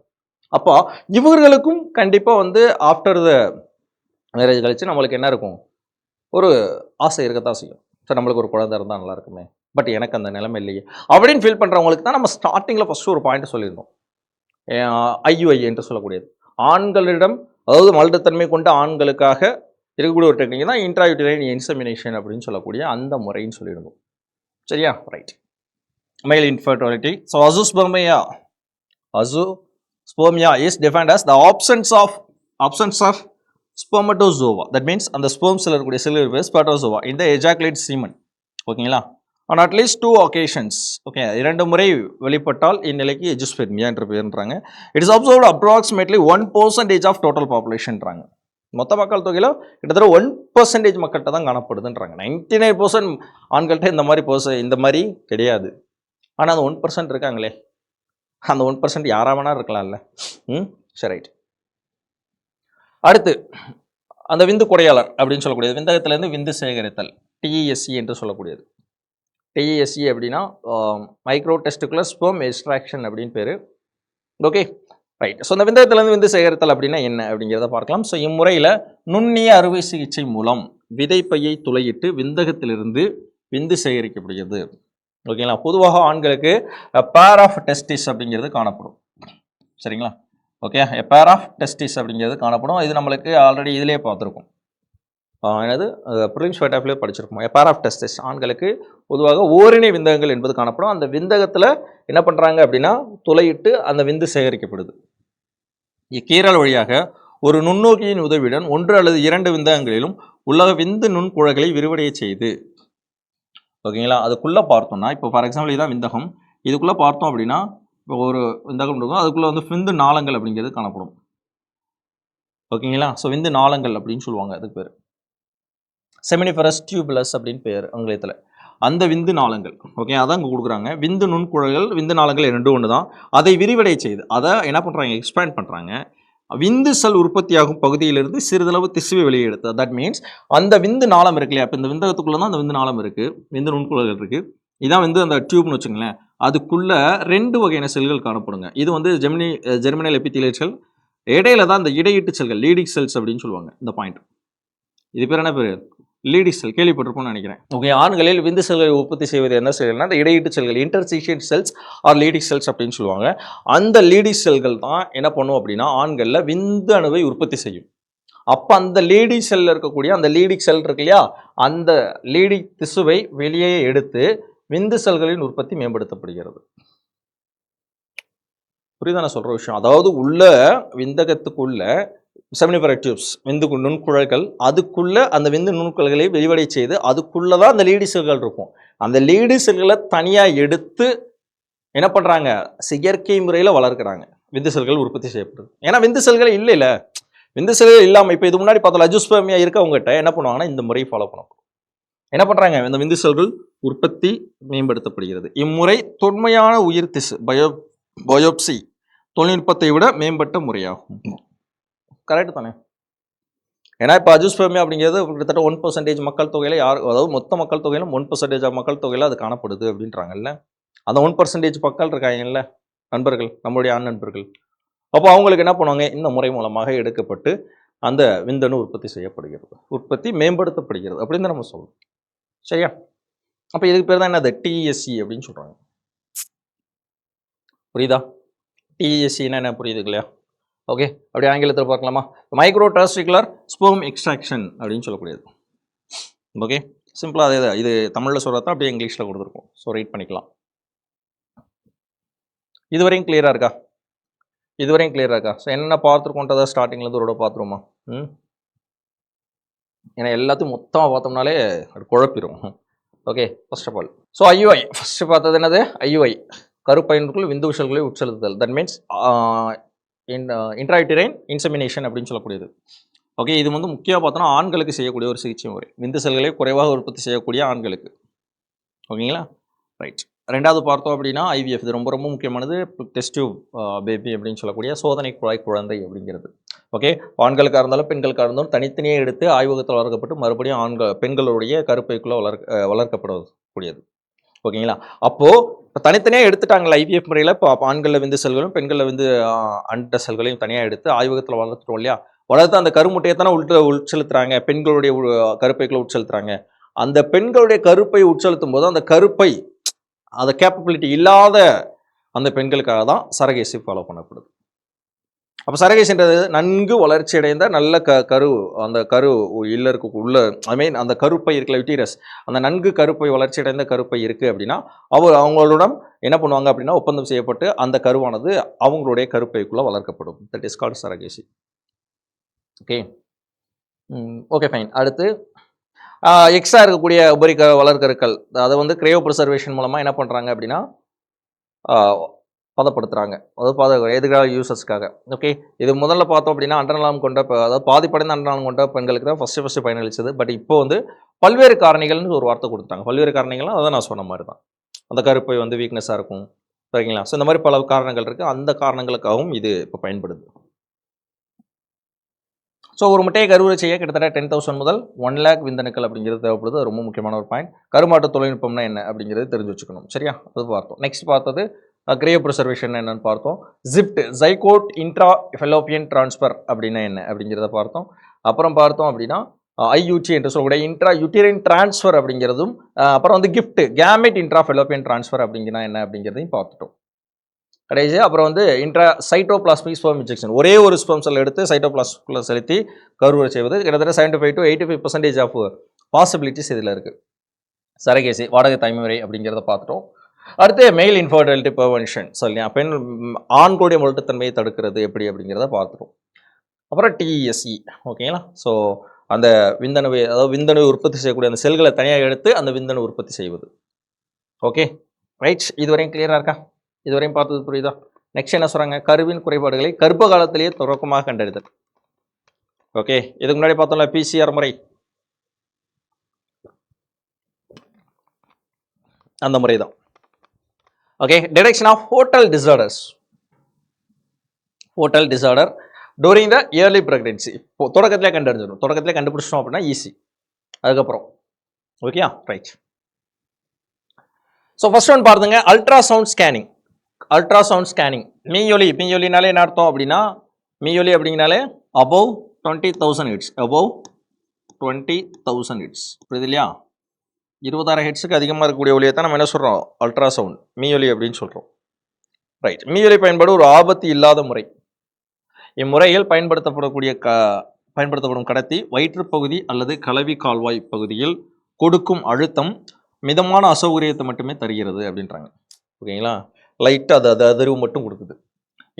அப்போ இவர்களுக்கும் கண்டிப்பாக ஆஃப்டர் த மேரேஜ் கழிச்சு நம்மளுக்கு என்ன இருக்கும்? ஒரு ஆசை இருக்கத்தான் செய்யும். சார் நம்மளுக்கு ஒரு குழந்தை இருந்தால் நல்லா இருக்குமே, பட் எனக்கு அந்த நிலைமை இல்லையே அப்படின்னு ஃபீல் பண்ணுறவங்களுக்கு தான் நம்ம ஸ்டார்டிங்கில் ஃபஸ்ட்டு ஒரு பாயிண்ட் சொல்லியிருந்தோம். ஐயுஐ என்று சொல்லக்கூடியது ஆண்களிடம், அதாவது மலட்டுத்தன்மை கொண்ட ஆண்களுக்காக இருக்கக்கூடிய ஒரு டெக்னிக் தான் இன்ட்ராயூட்டரைன் இன்செமினேஷன் அப்படின்னு சொல்லக்கூடிய அந்த முறைன்னு சொல்லியிருந்தோம். சரியா? Right. Male infertility. So azoospermia is defined as the absence of spermatozoa. That means அந்த ஸ்பெர்ம்ஸில் இருக்கக்கூடிய cellular ஸ்பெர்மatozoa in the ejaculate semen. ஓகேங்களா? on at least 2 occasions. Okay, 2 முறை வெளிப்பட்டால் இந்நிலைக்கு எஜூஸ்பெர்மியா என்று பெயர்ன்றாங்க. It is observed approximately 1% of total பாப்புலேஷன்றாங்க. மொத்த மக்கள் தொகையில் கிட்டத்தட்ட 1% மக்கள்கிட்ட தான் காணப்படுதுன்றாங்க. 99% ஆண்கள்கிட்ட இந்த மாதிரி கிடையாது. ஆனால் அந்த 1% இருக்காங்களே, அந்த 1% யாராக வேணா இருக்கலாம்ல. சரி, ரைட். அடுத்து அந்த விந்து குறையாளர் அப்படின்னு சொல்லக்கூடியது, விந்தகத்திலேருந்து விந்து சேகரித்தல், டிஇஎஸ்சி என்று சொல்லக்கூடியது. டிஇஎஸ்சி அப்படின்னா மைக்ரோ டெஸ்டிகுலர் ஸ்பெர்ம் எக்ஸ்ட்ராக்ஷன் அப்படின்னு பேர். Okay right. ஸோ இந்த விந்தகத்திலேருந்து விந்து சேகரித்தல் அப்படின்னா என்ன அப்படிங்கிறத பார்க்கலாம். ஸோ இம்முறையில் நுண்ணிய அறுவை சிகிச்சை மூலம் விதைப்பையை துளையிட்டு விந்தகத்திலிருந்து விந்து சேகரிக்கப்படுகிறது. ஓகேங்களா? பொதுவாக ஆண்களுக்கு பேர் ஆஃப் டெஸ்டிஸ் அப்படிங்கிறது காணப்படும். சரிங்களா? ஓகே, பேர் ஆஃப் டெஸ்டிஸ் அப்படிங்கிறது காணப்படும். இது நம்மளுக்கு ஆல்ரெடி இதிலே பார்த்துருக்கோம். என்னது ப்ரிலிம்ஸ் ஃபேட்டாஃப்லேயே படிச்சிருக்கோம். பேர் ஆஃப் டெஸ்டிஸ் ஆண்களுக்கு பொதுவாக ஓரினை விந்தகங்கள் என்பது காணப்படும். அந்த விந்தகத்தில் என்ன பண்ணுறாங்க அப்படின்னா துளையிட்டு அந்த விந்து சேகரிக்கப்படுது. இக்கீரல் வழியாக ஒரு நுண்ணோக்கியின் உதவியுடன் 1 அல்லது 2 விந்தகங்களிலும் உள்ள விந்து நுண்குழல்களை விரிவடைய செய்து, ஓகேங்களா, அதுக்குள்ளே பார்த்தோம்னா, இப்போ ஃபார் எக்ஸாம்பிள் இதுதான் விந்தகம், இதுக்குள்ளே பார்த்தோம் அப்படின்னா இப்போ ஒரு விந்தகம் இருக்கும், அதுக்குள்ளே விந்து நாளங்கள் அப்படிங்கிறது காணப்படும். ஓகேங்களா? ஸோ விந்து நாளங்கள் அப்படின்னு சொல்லுவாங்க, அதுக்கு பேர் செமினிஃபரஸ் டியூபுலஸ் அப்படின்னு பேர் ஆங்கிலத்தில். அந்த விந்து நாளங்கள், ஓகே, அதான் இங்கே கொடுக்குறாங்க. விந்து நுண்குழல்கள், விந்து நாளங்கள் 2 ஒன்று தான். அதை விரிவடைய செய்து அதை என்ன பண்ணுறாங்க? எக்ஸ்பேண்ட் பண்ணுறாங்க. விந்து செல் உற்பத்தியாகும் பகுதியிலிருந்து சிறிதளவு திசுவை வெளியே எடுத்து, தட் மீன்ஸ் அந்த விந்து நாளம் இருக்கு இல்லையா, இப்போ இந்த விந்தகத்துக்குள்ளே தான் அந்த விந்து நாளம் இருக்குது, விந்து நுண்குழல்கள் இருக்குது. இதான் அந்த டியூப்னு வச்சுங்களேன். அதுக்குள்ளே 2 வகையான செல்கள் காணப்படுங்க. இது ஜெர்மினல் எபித்தீலியல் செல், இடையில தான் இந்த இடையீட்டு செல்கள், லீடிங் செல்ஸ் அப்படின்னு சொல்லுவாங்க. இந்த பாயிண்ட், இது பேர் என்ன பேர்? லீடிங் செல். கேள்விப்பட்டிருப்போம்னு நினைக்கிறேன். ஓகே, ஆண்களில் விந்து செல்களை உற்பத்தி செய்வது என்ன செல்கள்னா அந்த இடையீட்டு செல்கள், interstitial cells or Leydig cells அப்படின்னு சொல்லுவாங்க. அந்த லீடிங் செல்கள் தான் என்ன பண்ணும் அப்படின்னா ஆண்களில் விந்து அணுவை உற்பத்தி செய்யும். அப்போ அந்த லீடிங் செல்லில் இருக்கக்கூடிய அந்த லீடிங் செல் இருக்கு இல்லையா, அந்த லீடிங் திசுவை வெளியே எடுத்து விந்து செல்களின் உற்பத்தி மேம்படுத்தப்படுகிறது. புரியுதா நான் சொல்கிற விஷயம்? அதாவது உள்ள விந்தகத்துக்குள்ள செமினிஃபரஸ் டியூப்ஸ், விந்து நுண்குழல்கள், அதுக்குள்ள அந்த விந்து நுண்குழல்களை வெளிவடை செய்து அதுக்குள்ளே தான் அந்த லீடி செல்கள் இருக்கும். அந்த லீடி செல்களை தனியாக எடுத்து என்ன பண்ணுறாங்க? செயற்கை முறையில் வளர்க்குறாங்க. விந்து செல்கள் உற்பத்தி செய்யப்படுது. ஏன்னா விந்து செல்கள் இல்லை, விந்து செல்கள் இல்லாமல் இப்போ இது முன்னாடி பார்த்தோம் அஜூஸ்பெர்மியா இருக்கவங்ககிட்ட என்ன பண்ணுவாங்கன்னா இந்த முறையை ஃபாலோ பண்ணணும். என்ன பண்ணுறாங்க? இந்த விந்து செல்கள் உற்பத்தி மேம்படுத்தப்படுகிறது. இம்முறை தொன்மையான உயிர் திசு பயோப்சி தொழில்நுட்பத்தை விட மேம்பட்ட முறையாகும். கரெக்ட் தானே? ஏன்னா இப்போ அஜூஸ்பெர்மியா அப்படிங்கிறது கிட்டத்தட்ட 1% மக்கள் தொகையில் அதாவது மொத்த மக்கள் தொகையிலும் 1% மக்கள் தொகையில் அது காணப்படுது அப்படின்றாங்கல்ல. அந்த 1% மக்கள் இருக்காங்கல்ல நண்பர்கள், நம்மளுடைய ஆண் நண்பர்கள். அப்போ அவங்களுக்கு என்ன பண்ணுவாங்க, இந்த முறை மூலமாக எடுக்கப்பட்டு அந்த விந்தணு உற்பத்தி செய்யப்படுகிறது, உற்பத்தி மேம்படுத்தப்படுகிறது அப்படின்னு நம்ம சொல்றோம். சரியா? அப்போ இதுக்கு பேர் தான் என்னது, டிஎஸ்சி அப்படின்னு சொல்றாங்க. புரியுதா? டிஎஸ்சின்னா என்ன புரியுது இல்லையா? ஓகே, அப்படி ஆங்கிலத்தில் பார்க்கலாமா? மைக்ரோ டிரான்ஸ்டிகுலர் ஸ்பெர்ம் எக்ஸ்ட்ராக்ஷன் அப்படின்னு சொல்லக்கூடியது. ஓகே, சிம்பிளாக அதே தான். இது தமிழில் சொல்கிறதா அப்படியே இங்கிலீஷில் கொடுத்துருக்கோம். ஸோ ரீட் பண்ணிக்கலாம். இதுவரையும் கிளியராக இருக்கா? இதுவரையும் கிளியராக இருக்கா? ஸோ என்ன பார்த்துருக்கோன்றதை ஸ்டார்டிங்லேருந்து ஒரு பார்த்துருவோமா? ஏன்னா எல்லாத்தையும் மொத்தமாக பார்த்தோம்னாலே அது குழப்பிடும். Okay, first of all so IUI first பார்த்தது என்னது? ஐயுஐ கருப்பையினுக்குள் விந்து விஷல்களை உட்செலுத்துதல். தட் மீன்ஸ் இன்ட்ராயூட்டரைன் இன்செமினேஷன் அப்படின்னு சொல்லக்கூடியது. ஓகே, இது வந்து முக்கியமாக பார்த்தோன்னா ஆண்களுக்கு செய்யக்கூடிய ஒரு சிகிச்சை முறை, விந்து செல்களை குறைவாக உற்பத்தி செய்யக்கூடிய ஆண்களுக்கு. ஓகேங்களா? ரைட். ரெண்டாவது பார்த்தோம் அப்படின்னா ஐவிஎஃப். இது ரொம்ப ரொம்ப முக்கியமானது. டெஸ்ட் டியூப் பேபி அப்படின்னு சொல்லக்கூடிய சோதனை குழாய் குழந்தை அப்படிங்கிறது. ஓகே, ஆண்களுக்காக இருந்தாலும் பெண்களுக்காக இருந்தாலும் தனித்தனியாக எடுத்து ஆய்வகத்தில் வளர்க்கப்பட்டு மறுபடியும் பெண்களுடைய கருப்பைக்குள்ளே வளர்க்கக்கூடியது. ஓகேங்களா? அப்போது இப்போ தனித்தனியாக எடுத்துட்டாங்களா ஐவிஎஃப் முறையில். இப்போ ஆண்களில் விந்து செல்களும் பெண்களில் விந்து அண்ட செல்களையும் தனியாக எடுத்து ஆய்வகத்தில் வளர்த்துட்டோம் இல்லையா? வளர்த்து அந்த கருமுட்டையை தானே உட்செலுத்துறாங்க, பெண்களுடைய கருப்பைக்குள்ளே உட்செலுத்துறாங்க. அந்த பெண்களுடைய கருப்பை உட்செலுத்தும் போது அந்த கருப்பை அந்த கேப்பபிலிட்டி இல்லாத அந்த பெண்களுக்காக தான் சரகேசி ஃபாலோ பண்ணப்படுது. அப்போ சரகேசின்றது நன்கு வளர்ச்சி அடைந்த நல்ல கரு, அந்த கரு இல்லருக்கு உள்ள ஐ மீன் அந்த கருப்பை இருக்கல யூட்டிரஸ், அந்த நன்கு கருப்பை வளர்ச்சி அடைந்த கருப்பை இருக்குது அப்படின்னா அவங்களுடன் என்ன பண்ணுவாங்க அப்படின்னா ஒப்பந்தம் செய்யப்பட்டு அந்த கருவானது அவங்களுடைய கருப்பைக்குள்ளே வளர்க்கப்படும். That is called surrogacy. Okay okay fine. அடுத்து எக்ஸ்ட்ரா இருக்கக்கூடிய உபரி வளர்க்கருக்கள் அதை வந்து கிரையோ ப்ரிசர்வேஷன் மூலமாக என்ன பண்ணுறாங்க அப்படின்னா பதப்படுத்துகிறாங்க, அதாவது எதிர்கால யூசர்ஸ்க்காக. ஓகே, இது முதல்ல பார்த்தோம் அப்படின்னா அண்டர்நலம் கொண்ட அதாவது பாதிப்படைந்த அண்டர்நலம் கொண்ட பெண்களுக்கு தான் ஃபஸ்ட்டு பயனளிச்சது. பட் இப்போ வந்து பல்வேறு காரணிகள்னு ஒரு வார்த்தை கொடுத்தாங்க. பல்வேறு காரணிகள்லாம் அதை நான் சொன்ன மாதிரி தான். அந்த கருப்பை வந்து வீக்னஸாக இருக்கும், சரிங்களா? ஸோ இந்த மாதிரி பல காரணங்கள் இருக்குது. அந்த காரணங்களுக்காகவும் இது இப்போ பயன்படுது. ஸோ ஒரு முட்டையை கருவுரை செய்ய கிட்டத்தட்ட 10,000 முதல் 1 lakh விந்தணுக்கள் அப்படிங்கிறது தேவைப்படுது. அது ரொம்ப முக்கியமான ஒரு பாயிண்ட். கருமாற்று தொழில்நுட்பம்னா என்ன அப்படிங்கிறது தெரிஞ்சு வச்சுக்கணும். சரியா? அது பார்த்தோம். நெக்ஸ்ட் பார்த்தது கிரையோ ப்ரிசர்வேஷன் என்னன்னு பார்த்தோம். ஜிப்ட் ஜைகோட் இன்ட்ரா ஃபெலோப்பியன் டிரான்ஸ்ஃபர் அப்படின்னா என்ன அப்படிங்கிறத பார்த்தோம். அப்புறம் பார்த்தோம் அப்படின்னா ஐயூடி என்று சொல்லக்கூடிய இன்ட்ரா யூட்டிரைன் டிரான்ஸ்ஃபர் அப்படிங்கிறதும், அப்புறம் வந்து GIFT gamete intra fallopian transfer அப்படிங்கன்னா என்ன அப்படிங்கிறதையும் பார்த்துட்டோம். கடைசி அப்புறம் வந்து சைட்டோபிளாஸ்மிக் ஸ்பெர்ம் இன்ஜெக்ஷன், ஒரே ஒரு ஸ்பெர்ம் செல் எடுத்து சைட்டோபிளாஸ்மிக்குள்ள செலுத்தி கருவுரை செய்வது. கிட்டத்தட்ட 75 to 85% ஆஃப் பாசிபிலிட்டிஸ் இதில் இருக்குது. சரகேசி வாடகை தாய்மை முறை அப்படிங்கிறத பார்த்துட்டோம். அடுத்து மெயில் இன்ஃபர்டிலிட்டி ப்ரிவென்ஷன், சொல்லியா பெண் ஆண்களுடைய முரட்டுத்தன்மையை தடுக்கிறது எப்படி அப்படிங்கிறத பார்த்துட்டோம். அப்புறம் டிஎஸ்இ. ஓகேங்களா? ஸோ அந்த விந்தணுவை அதாவது விந்தணுவை உற்பத்தி செய்யக்கூடிய அந்த செல்களை தனியாக எடுத்து அந்த விந்தணு உற்பத்தி செய்வது. Okay right. இதுவரையும் கிளியராக இருக்கா? இதுவரையும் பார்த்தது புரியுதா? நெக்ஸ்ட் என்ன சொல்கிறாங்க? கருவின் குறைபாடுகளை கர்ப்ப காலத்திலேயே தொடக்கமாக கண்டறிதல். ஓகே, இதுக்கு முன்னாடி பார்த்தோம்ல பிசிஆர் முறை, அந்த முறை தான். Okay, detection of hotel disorders. Hotel disorder during the early pregnancy. தொடக்கத்திலே கண்டறிஞ்சிடும். தொடக்கத்திலே கண்டுபிடிச்சிட்டோம் அப்படின்னா ஈஸி. அதுக்கப்புறம் ஓகேயா? ரைட். ஸோ ஃபர்ஸ்ட் ஒன் பாருங்க, அல்ட்ராசவுண்ட் ஸ்கேனிங். அல்ட்ராசவுண்ட் ஸ்கேனிங் மீயொலி. மீயொலினாலே என்ன அர்த்தம் அப்படின்னா, மீயொலி அப்படிங்கனாலே அபவ் 20,000 ஹெட்ஸ். Above 20,000 hertz. புரியுது இல்லையா? 20,000 ஹெட்ஸுக்கு அதிகமாக இருக்கக்கூடிய ஒலியை தான் நம்ம என்ன சொல்கிறோம்? அல்ட்ராசவுண்ட் மீயொலி அப்படின்னு சொல்கிறோம். ரைட். மீயொலி பயன்பாடு ஒரு ஆபத்து இல்லாத முறை. இம்முறையில் பயன்படுத்தப்படும் கடத்தி வயிற்றுப்பகுதி அல்லது கலவி கால்வாய் பகுதியில் கொடுக்கும் அழுத்தம் மிதமான அசௌகரியத்தை மட்டுமே தருகிறது அப்படின்றாங்க. ஓகேங்களா? லைட்டாக அது அதிர்வு மட்டும் கொடுக்குது.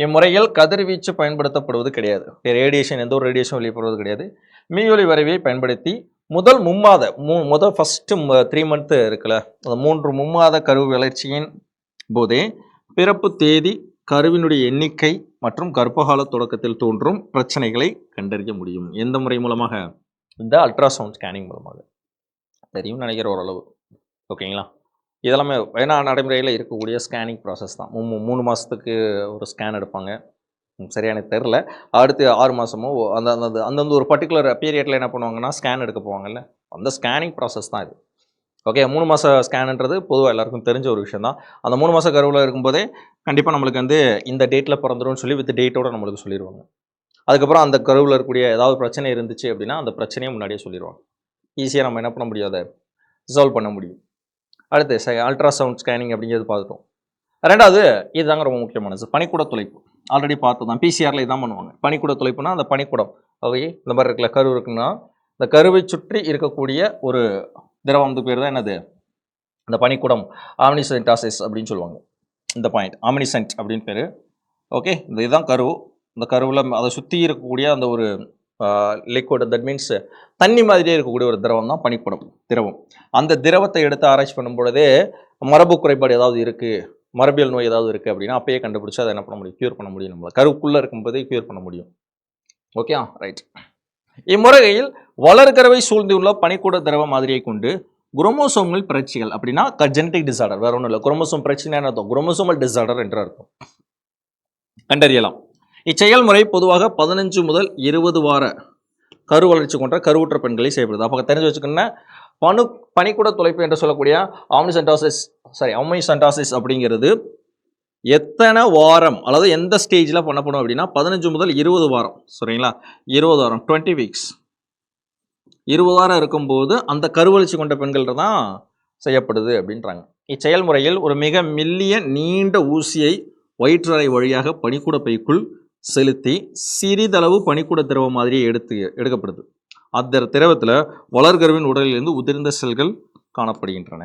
இம்முறையில் கதிர்வீச்சு பயன்படுத்தப்படுவது கிடையாது. ரேடியேஷன், எந்த ஒரு ரேடியேஷன் வெளிப்படுவது கிடையாது. மீயொலி வரைவை பயன்படுத்தி முதல் ஃபஸ்ட்டு 3 month இருக்குல்ல, அந்த 3 மும்மாத கரு வளர்ச்சியின் போதே பிறப்பு தேதி, கருவினுடைய எண்ணிக்கை மற்றும் கர்ப்பகால தொடக்கத்தில் தோன்றும் பிரச்சனைகளை கண்டறிய முடியும். எந்த முறை மூலமாக? இந்த அல்ட்ராசவுண்ட் ஸ்கேனிங் மூலமாக. தெரியும் நினைக்கிற ஓரளவு. ஓகேங்களா? இதெல்லாமே ஏன்னா நடைமுறையில் இருக்கக்கூடிய ஸ்கேனிங் ப்ராசஸ் தான். 3 மாதத்துக்கு ஒரு ஸ்கேன் எடுப்பாங்க. சரியா எனக்கு தெரில. அடுத்து 6 மாதமோ அந்த அந்த அந்தந்த ஒரு பர்ட்டிகுலர் பீரியடில் என்ன பண்ணுவாங்கன்னா ஸ்கேன் எடுக்க போவாங்கல்ல, அந்த ஸ்கேனிங் ப்ராசஸ் தான் இது. ஓகே, 3 மாத ஸ்கேனுன்றது பொதுவாக எல்லாருக்கும் தெரிஞ்ச ஒரு விஷயம் தான். அந்த 3 மாத கருவில் இருக்கும்போதே கண்டிப்பாக நம்மளுக்கு வந்து இந்த டேட்டில் பிறந்துரும்னு சொல்லி வித் டேட்டோட நம்மளுக்கு சொல்லிடுவாங்க. அதுக்கப்புறம் அந்த கருவில் இருக்கக்கூடிய ஏதாவது பிரச்சனை இருந்துச்சு அப்படின்னா அந்த பிரச்சனையை முன்னாடியே சொல்லிடுவாங்க. ஈஸியாக நம்ம என்ன பண்ண முடியும், அதை ரிசால்வ் பண்ண முடியும். அடுத்து அல்ட்ராசவுண்ட் ஸ்கேனிங் அப்படிங்கிறது பார்த்துட்டோம். ரெண்டாவது இதுதாங்க ரொம்ப முக்கியமானது, பனிக்கூட துளைப்பு. ஆல்ரெடி பார்த்து தான் பிசிஆரில் இதான் பண்ணுவாங்க. பனிக்கூட துளைப்புனா அந்த பனிக்கூடம் ஓகே இந்த மாதிரி இருக்குல்ல, கரு இருக்குன்னா இந்த கருவை சுற்றி இருக்கக்கூடிய ஒரு திரவம் பேர் தான் என்னது, இந்த பனிக்கூடம் ஆம்னிசென்டாசிஸ் அப்படின்னு சொல்லுவாங்க. இந்த பாயிண்ட் ஆம்னிசென்ட் அப்படின்னு பேர். ஓகே, இந்த இதுதான் கரு. இந்த கருவில் அதை சுற்றி இருக்கக்கூடிய அந்த ஒரு லிக்விட், தட் மீன்ஸ் தண்ணி மாதிரியே இருக்கக்கூடிய ஒரு திரவம் தான் பனிக்கூடம் திரவம். அந்த திரவத்தை எடுத்து ஆராய்ச்சி பண்ணும் பொழுதே மரபு குறைபாடு ஏதாவது இருக்குது, மரபியல் நோய் ஏதாவது இருக்குது அப்படின்னா அப்பயே கண்டுபிடிச்சி அதை என்ன பண்ண முடியும், க்யூர் பண்ண முடியும். நம்மளை கருவுக்குள்ளே இருக்கும்போதே க்யூர் பண்ண முடியும். Okay right. இம்முறையில் வளர்கருவை சூழ்ந்துள்ள பனிக்கூட திரவ மாதிரியை கொண்டு குரோமோசோமல் பிரச்சனைகள் அப்படின்னா ஜெனடிக் டிசார்டர், வேற ஒன்றும் இல்லை. குரோமோசோம் பிரச்சனை அர்த்தம் குரோமோசோமல் டிசார்டர் என்று அர்த்தம், கண்டறியலாம். இச்செயல்முறை பொதுவாக 15 முதல் 20 வார கரு வளர்ச்சி கொண்ட கருவுற்ற பெண்களை செய்யப்படுது. அப்போ தெரிஞ்சு வச்சுக்கோங்கன்னா பனிக்கூட துளைப்பு என்று சொல்லக்கூடிய ஆம்னிசென்டாசிஸ் அப்படிங்கிறது எத்தனை வாரம் அல்லது எந்த ஸ்டேஜில் பண்ணப்படும் அப்படின்னா 15 முதல் 20 வாரம். சரிங்களா, 20 வாரம் 20 வீக்ஸ், 20 வாரம் இருக்கும்போது அந்த கருவளர்ச்சி கொண்ட பெண்கள் தான் செய்யப்படுது அப்படின்றாங்க. இச்செயல்முறையில் ஒரு மிக மெல்லிய நீண்ட ஊசியை வயிற்றறை வழியாக பனிக்கூட பைக்குள் செலுத்தி சிறிதளவு பனிக்கூட திரவ மாதிரியே எடுக்கப்படுது. அந்த திரவத்தில் வளர்கருவின் உடலிலிருந்து உதிர்ந்த செல்கள் காணப்படுகின்றன.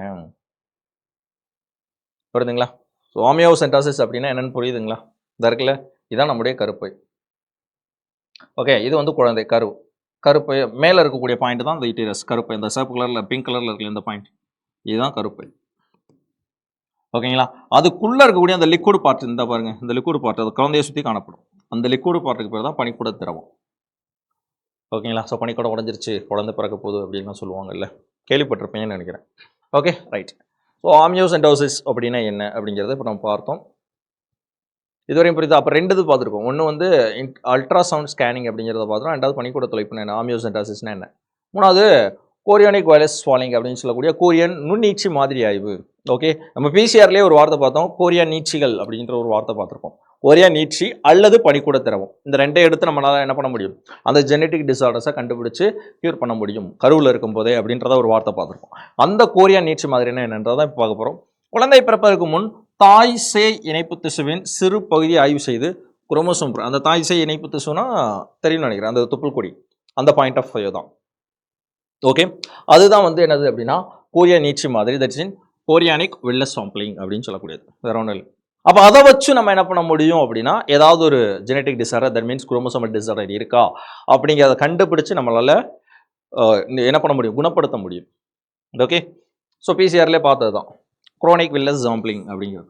புரியுதுங்களா? ஸோ ஆமியோசென்டாசிஸ் அப்படின்னா என்னென்னு புரியுதுங்களா? இந்த இருக்குல்ல, இதுதான் நம்முடைய கருப்பை. ஓகே, இது வந்து குழந்தை கருப்பை மேலே இருக்கக்கூடிய பாயிண்ட் தான் இந்த யூட்டரஸ் கருப்பை. இந்த சிவப்பு கலரில் பிங்க் கலரில் இருக்குல்ல இந்த பாயிண்ட், இதுதான் கருப்பை. ஓகேங்களா, அதுக்குள்ளே இருக்கக்கூடிய அந்த லிக்விட் பார்ட் இந்த பாருங்க, இந்த லிக்விட் பார்ட் அது குழந்தையை சுற்றி காணப்படும். அந்த லிக்விட் பார்ட்டுக்கு பேர் தான் பனிக்கூட திரவம். ஓகேங்களா, ஸோ பனிக்கூட உடஞ்சிருச்சு குழந்தை பிறக்க போகுது அப்படின்னு சொல்லுவாங்கல்ல, கேள்விப்பட்டிருப்பேன்னு நினைக்கிறேன். Okay right. ஸோ ஆமியோசென்டோசிஸ் அப்படின்னா என்ன அப்படிங்கிறத இப்போ நம்ம பார்த்தோம். இதுவரையும் புரியுது. அப்போ 2 இது பார்த்துருக்கோம். ஒன்று வந்து அல்ட்ராசவுண்ட் ஸ்கேனிங் அப்படிங்கிறத பார்த்துருக்கோம். 2வது பனிக்கூட துளைப்புனா என்ன, ஆமியோசென்டாசிஸ்னா என்ன. 3வது கோரியானிக் வயலஸ் ஸ்வாலிங் அப்படின்னு சொல்லக்கூடிய கோரியன் நுண்ணீட்சி மாதிரி ஆய்வு. ஓகே, நம்ம பிசிஆர்லேயே ஒரு வார்த்தை பார்த்தோம், கோரியா நீட்சிகள் அப்படின்ற ஒரு வார்த்தை பார்த்துருக்கோம். கோரியா நீட்சி அல்லது பனிக்கூட திரவம், இந்த 2 எடுத்து நம்மளால் என்ன பண்ண முடியும், அந்த ஜெனட்டிக் டிசார்டர்ஸை கண்டுபிடிச்சு க்யூர் பண்ண முடியும் கருவில் இருக்கும் போதே அப்படின்றத ஒரு வார்த்தை பார்த்துருக்கோம். அந்த கோரியா நீட்சி மாதிரினா என்னன்றதான் இப்போ பார்க்க போகிறோம். குழந்தை பிறப்பதற்கு முன் தாய் சேய் இணைப்பு திசுவின் சிறு பகுதியை ஆய்வு செய்து குரோமோசோம், அந்த தாய் சேய் இணைப்பு திசுனா தெரியும்னு நினைக்கிறேன், அந்த துப்புள் கொடி, அந்த பாயிண்ட் ஆஃப் வியூ தான். ஓகே, அதுதான் வந்து என்னது அப்படின்னா கோரியா நீட்சி மாதிரி, தட்ஸ் இன் கோரியானிக் வெல்லஸ் சாம்பிளிங் அப்படின்னு சொல்லக்கூடியது, வேற ஒன்றும் இல்லை. அப்போ அதை வச்சு நம்ம என்ன பண்ண முடியும் அப்படின்னா ஏதாவது ஒரு genetic disorder, that means chromosomal disorder இருக்கா அப்படிங்கிறத கண்டுபிடிச்சு நம்மளால் என்ன பண்ண முடியும், குணப்படுத்த முடியும். ஓகே, ஸோ பிசிஆர்லேயே பார்த்தது தான் குரோனிக் வெல்லஸ் சாம்பிளிங் அப்படிங்கிறது.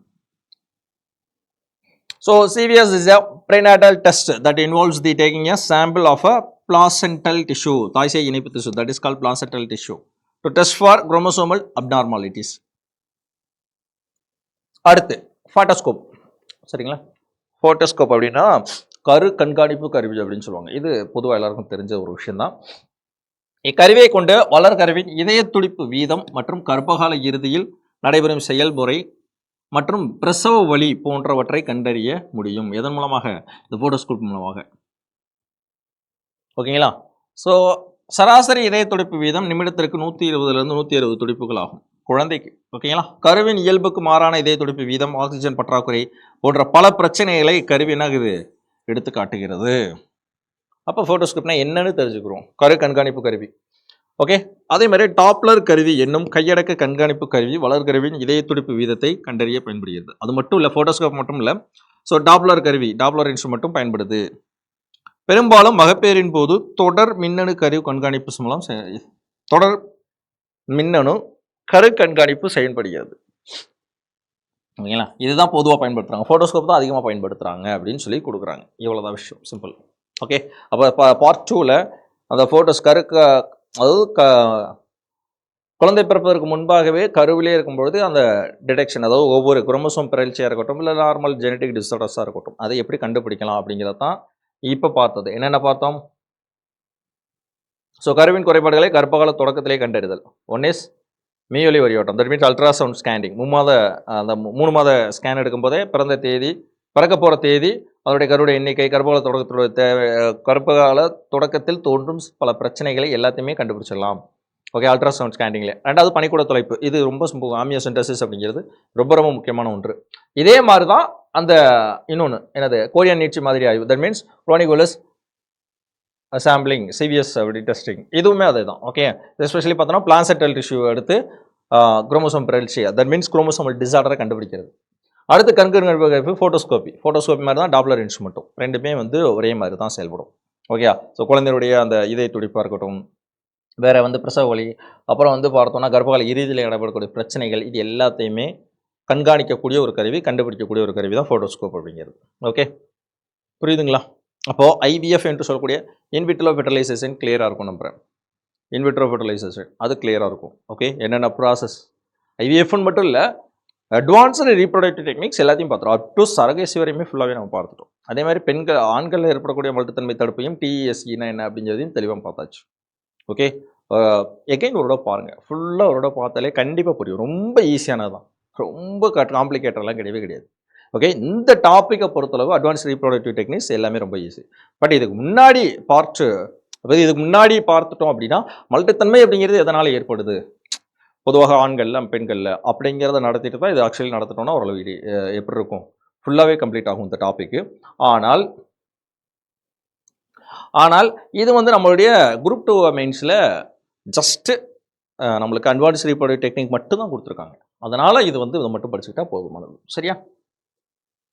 So CVS is a prenatal test that involves the taking a sample of a placental tissue, தாய் சேய் இணைப்பு திசு, that is called placental tissue, to test for chromosomal abnormalities. அடுத்து ஃபோட்டோஸ்கோப். சரிங்களா, ஃபோட்டோஸ்கோப் அப்படின்னா கரு கண்காணிப்பு கருவி அப்படின்னு சொல்லுவாங்க. இது பொதுவாக எல்லாருக்கும் தெரிஞ்ச ஒரு விஷயம்தான். இக்கருவியை கொண்டு வளர்கருவின் இதய துடிப்பு வீதம் மற்றும் கர்ப்பகால இறுதியில் நடைபெறும் செயல்முறை மற்றும் பிரசவ வலி போன்றவற்றை கண்டறிய முடியும். எதன் மூலமாக, இந்த ஃபோட்டோஸ்கோப் மூலமாக. ஓகேங்களா, ஸோ சராசரி இதய துடிப்பு வீதம் நிமிடத்திற்கு 120லிருந்து 160 துடிப்புகள் ஆகும் குழந்தைக்கு. ஓகேங்களா, கருவின் இயல்புக்கு மாறான இதய துடிப்பு வீதம், ஆக்சிஜன் பற்றாக்குறை போன்ற பல பிரச்சனைகளை கருவி என்னாகுது எடுத்து காட்டுகிறது. அப்போ ஃபோட்டோஸ்கோப்னா என்னன்னு தெரிஞ்சுக்கிறோம், கரு கண்காணிப்பு கருவி. ஓகே, அதே மாதிரி டாப்லர் கருவி என்னும் கையடக்க கண்காணிப்பு கருவி வளர்கருவின் இதய துடிப்பு வீதத்தை கண்டறிய பயன்படுகிறது. அது மட்டும் இல்லை, ஃபோட்டோஸ்கோப் மட்டும் இல்லை, ஸோ டாப்லர் கருவி, டாப்லர் இன்ஸ்ட்ருமெண்ட்டும் பயன்படுது. பெரும்பாலும் மகப்பேறின் போது தொடர் மின்னணு கருவி கண்காணிப்பு மூலம் தொடர் மின்னணு கரு கண்காணிப்பு செயல்படுகிறது. ஓகேங்களா, இதுதான் பொதுவாக பயன்படுத்துகிறாங்க, ஃபோட்டோஸ்கோப் தான் அதிகமாக பயன்படுத்துகிறாங்க அப்படின்னு சொல்லி கொடுக்குறாங்க. இவ்வளோதான் விஷயம், சிம்பிள். ஓகே, அப்போ பார்ட் 2ல் அந்த ஃபோட்டோஸ் அதாவது குழந்தை பிறப்பதற்கு முன்பாகவே கருவிலே இருக்கும்பொழுது அந்த டிடெக்ஷன், அதாவது ஒவ்வொரு குரோமோசோம் பிறழ்ச்சியாக இருக்கட்டும், இல்லை நார்மல் ஜெனட்டிக் டிஸார்டர்ஸாக இருக்கட்டும், அதை எப்படி கண்டுபிடிக்கலாம் அப்படிங்கிறத தான் இப்போ பார்த்தது. என்னென்ன பார்த்தோம்? ஸோ கருவின் குறைபாடுகளை கர்ப்பகால தொடக்கத்திலே கண்டறிதல். ஒன் இஸ் மீயொலி ஒளியோட்டம், தட் மீன்ஸ் அல்ட்ராசவுண்ட் ஸ்கேனிங். அந்த 3 மாத ஸ்கேன் எடுக்கும்போதே பிறந்த தேதி, பிறக்க போகிற தேதி, அதனுடைய கருவுடைய எண்ணிக்கை, கர்ப்பகால தொடக்கத்தில் தோன்றும் பல பிரச்சனைகளை எல்லாத்தையுமே கண்டுபிடிச்சிடலாம். ஓகே, அல்ட்ராசவுண்ட் ஸ்கேனிங்ல. ரெண்டாவது பனிக்கூட தொலைப்பு. இது ரொம்ப ஆமியோசென்டசிஸ் அப்படிங்கிறது ரொம்ப ரொம்ப முக்கியமான ஒன்று. இதே மாதிரி தான் அந்த இன்னொன்று என்னது கோரியன் நீட்சி மாதிரி ஆய்வு, தட் மீன்ஸ் குரோனிகோலஸ் சாம்பிளிங், சிவிஎஸ் அப்படி டெஸ்டிங், இதுவுமே அதே தான். ஓகே, எஸ்பெஷலி பார்த்தோன்னா பிளாசென்டல் டிஷ்யூ எடுத்து குரோமோசோம் பிறழ்ச்சி, தட் மீன்ஸ் குரோமோசோமல் டிசார்டரை கண்டுபிடிக்கிறது. அடுத்து கண்கருப்பு ஃபோட்டோஸ்கோபி மாதிரி தான் டாப்லர் இன்ஸ்ட்ருமெண்ட்டும். ரெண்டுமே வந்து ஒரே மாதிரி தான் செயல்படும். ஓகே, ஸோ குழந்தையுடைய அந்த இதய துடிப்பாக இருக்கட்டும், வேறு வந்து பிரசவ வலி, அப்புறம் வந்து பார்த்தோம்னா கர்ப்பகால இறுதியில் இடப்படக்கூடிய பிரச்சனைகள், இது எல்லாத்தையுமே கண்காணிக்கக்கூடிய ஒரு கருவி, கண்டுபிடிக்கக்கூடிய ஒரு கருவி தான் ஃபோட்டோஸ்கோப் அப்படிங்கிறது. ஓகே, புரியுதுங்களா? அப்போது ஐவிஎஃப் என்று சொல்லக்கூடிய இன்விட்ரோ ஃபெர்டிலைசேஷன் கிளியராக இருக்கும். நம்புகிறேன் இன்விட்ரோ ஃபெர்டிலைசேஷன் அது கிளியராக இருக்கும். ஓகே, என்னென்ன ப்ராசஸ் ஐவிஎஃப்னு மட்டும் இல்லை, அட்வான்ஸ்டு ரீப்ரொடக்டிவ் டெக்னிக்ஸ் எல்லாத்தையும் பார்த்துட்டோம். அப் டு சரகேசி வரையுமே ஃபுல்லாகவே நம்ம பார்த்துட்டோம். அதே மாதிரி ஆண்களில் ஏற்படக்கூடிய மல்ட்டுத்தன்மை தடுப்பையும் டிஇஎஸ்இனா என்ன அப்படிங்கிறதையும் தெளிவாக பார்த்தாச்சு. ஓகே, எகைன் ஒரு தடவை பாருங்கள், ஃபுல்லாக ஒரு தடவை பார்த்தாலே கண்டிப்பாக புரியும். ரொம்ப ஈஸியானது தான், ரொம்ப காம்ப்ளிகேட்டட்லாம் கிடையாது. ஓகே, இந்த டாப்பிக்கை பொறுத்தளவு அட்வான்ஸ் ரீப்ரொடக்டிவ் டெக்னிக்ஸ் எல்லாமே ரொம்ப ஈஸி. பட் இதுக்கு முன்னாடி பார்த்துட்டோம் அப்படின்னா மல்ட்டுத்தன்மை அப்படிங்கிறது எதனால் ஏற்படுது, பொதுவாக ஆண்களில் பெண்களில் அப்படிங்கிறத நடத்திட்டு தான் இது ஆக்சுவலி நடத்திட்டோம்னா ஓரளவு எப்படி இருக்கும், ஃபுல்லாகவே கம்ப்ளீட் ஆகும் இந்த டாப்பிக்கு. ஆனால் இது வந்து நம்மளுடைய குரூப் 2 மெயின்ஸில் ஜஸ்ட்டு நம்மளுக்கு அட்வான்ஸ் ரீப்ரொடக்டிவ் டெக்னிக் மட்டும் தான் கொடுத்துருக்காங்க. அதனால் இது வந்து இதை மட்டும் படிச்சுக்கிட்டா போதுமானது. சரியா?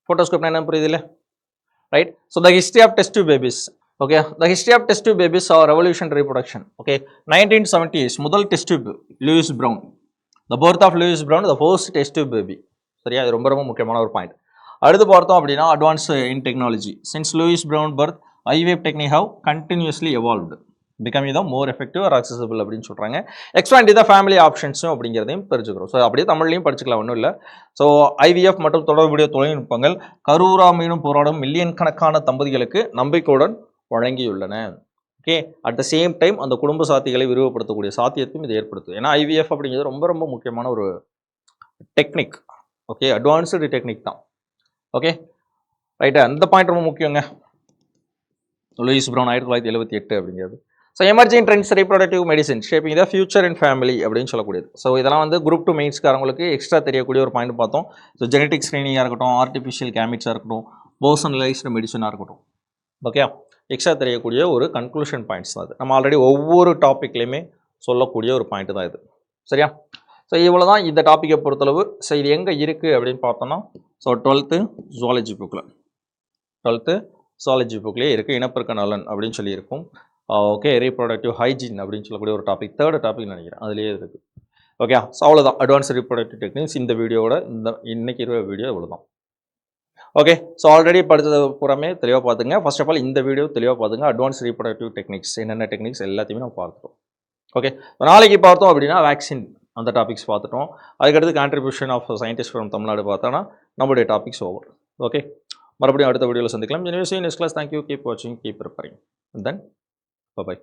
ஃபோட்டோஸ்கோப்னா என்ன புரியுது இல்லை? Right. So the history of test tube babies. Okay, the history of test tube babies are revolution reproduction. Okay, 1970s முதல் test tube Louise Brown, the birth of Louise Brown, the first test tube baby. சரியா? இது ரொம்ப ரொம்ப முக்கியமான ஒரு point. அடுத்து பார்த்தோம் அப்படின்னா advance in technology. Since Louise Brown birth IVF technique have continuously evolved, becoming the more effective or accessible அப்படின்னு சொல்கிறாங்க. எக்ஸ்பேண்ட் த ஃபேமிலி ஆப்ஷன்ஸும் அப்படிங்கிறதையும் தெரிஞ்சுக்கிறோம். ஸோ அப்படியே தமிழ்லையும் படிச்சுக்கலாம், ஒன்றும் இல்லை. ஸோ ஐவிஎஃப் மற்றும் தொடர்புடைய தொழில்நுட்பங்கள் கருவுறாமையிலும் போராடும் மில்லியன் கணக்கான தம்பதிகளுக்கு நம்பிக்கையுடன் வழங்கியுள்ளன. Okay, at the same time அந்த குடும்ப சாத்திகளை விரிவுபடுத்தக்கூடிய சாத்தியத்தையும் இது ஏற்படுத்தும். ஏன்னா ஐவிஎஃப் அப்படிங்கிறது ரொம்ப ரொம்ப முக்கியமான ஒரு டெக்னிக். ஓகே, அட்வான்ஸ்டு டெக்னிக் தான். ஓகே, ரைட்டு, அந்த பாயிண்ட் ரொம்ப முக்கியங்க. லூயிஸ் பிரவுன் 1978 அப்படிங்கிறது. So emerging trends reproductive medicine shaping the future and family அப்படின்னு சொல்லக்கூடியது. ஸோ இதெல்லாம் வந்து குரூப் 2 மெயின்ஸ்காரங்களுக்கு எக்ஸ்ட்ரா தெரியக்கூடிய ஒரு பாயிண்ட் பார்த்தோம். ஸோ ஜெனட்டிக் ஸ்க்ரீனிங்காக இருக்கட்டும், ஆர்டிஃபிஷியல் கேமிட்ஸாக இருக்கட்டும், பர்சனலைஸ்டு மெடிசனாக இருக்கட்டும், ஓகே, எக்ஸ்ட்ரா தெரியக்கூடிய ஒரு கன்க்ளூஷன் பாயிண்ட்ஸ் தான் அது. நம்ம ஆல்ரெடி ஒவ்வொரு டாப்பிக்லையுமே சொல்லக்கூடிய ஒரு பாயிண்ட் தான் இது. சரியா? ஸோ இவ்வளோ தான் இந்த டாப்பிக்கை பொறுத்தளவு. ஸோ இது எங்கே இருக்குது அப்படின்னு பார்த்தோன்னா, ஸோ 12th ஜுவாலஜி புக்கில், 12th ஜுவாலஜி புக்லேயே இருக்குது. இனப்பெருக்க நலன் அப்படின்னு சொல்லியிருக்கும். ஓகே, ரீப்ரொடக்டிவ் ஹைஜீன் அப்படின்னு சொல்லக்கூடிய ஒரு டாபிக், 3rd டாபிக் நினைக்கிறேன், அதுலேயே இருக்குது. ஓகே, ஸோ அவ்வளோதான் அட்வான்ஸ் ரீப்ரொடக்டிவ் டெக்னிக்ஸ். இந்த வீடியோவோட இன்னைக்கு இருக்கிற வீடியோ இவ்வளோதான். ஓகே, ஸோ ஆல்ரெடி படித்தது பூராமே தெளிவாக பார்த்துங்க. ஃபர்ஸ்ட் ஆஃப் ஆல் இந்த வீடியோ தெளிவாக பார்த்துங்க. அட்வான்ஸ் ரீப்ரொடக்டிவ் டெக்னிக்ஸ் என்னென்ன டெக்னிக்ஸ் எல்லாத்தையுமே நம்ம பார்த்துட்டோம். ஓகே, நாளைக்கு பார்த்தோம் அப்படின்னா வேக்சின், அந்த டாபிக்ஸ் பார்த்துட்டோம். அதுக்கடுத்து contribution of scientist from Tamil Nadu பார்த்தோன்னா நம்மளுடைய டாபிக்ஸ் ஓவர். ஓகே, மறுபடியும் அடுத்த வீடியோவில் சந்திக்கலாம். Anyway, see you next class. Thank you. Keep watching, keep preparing. And then, bye-bye.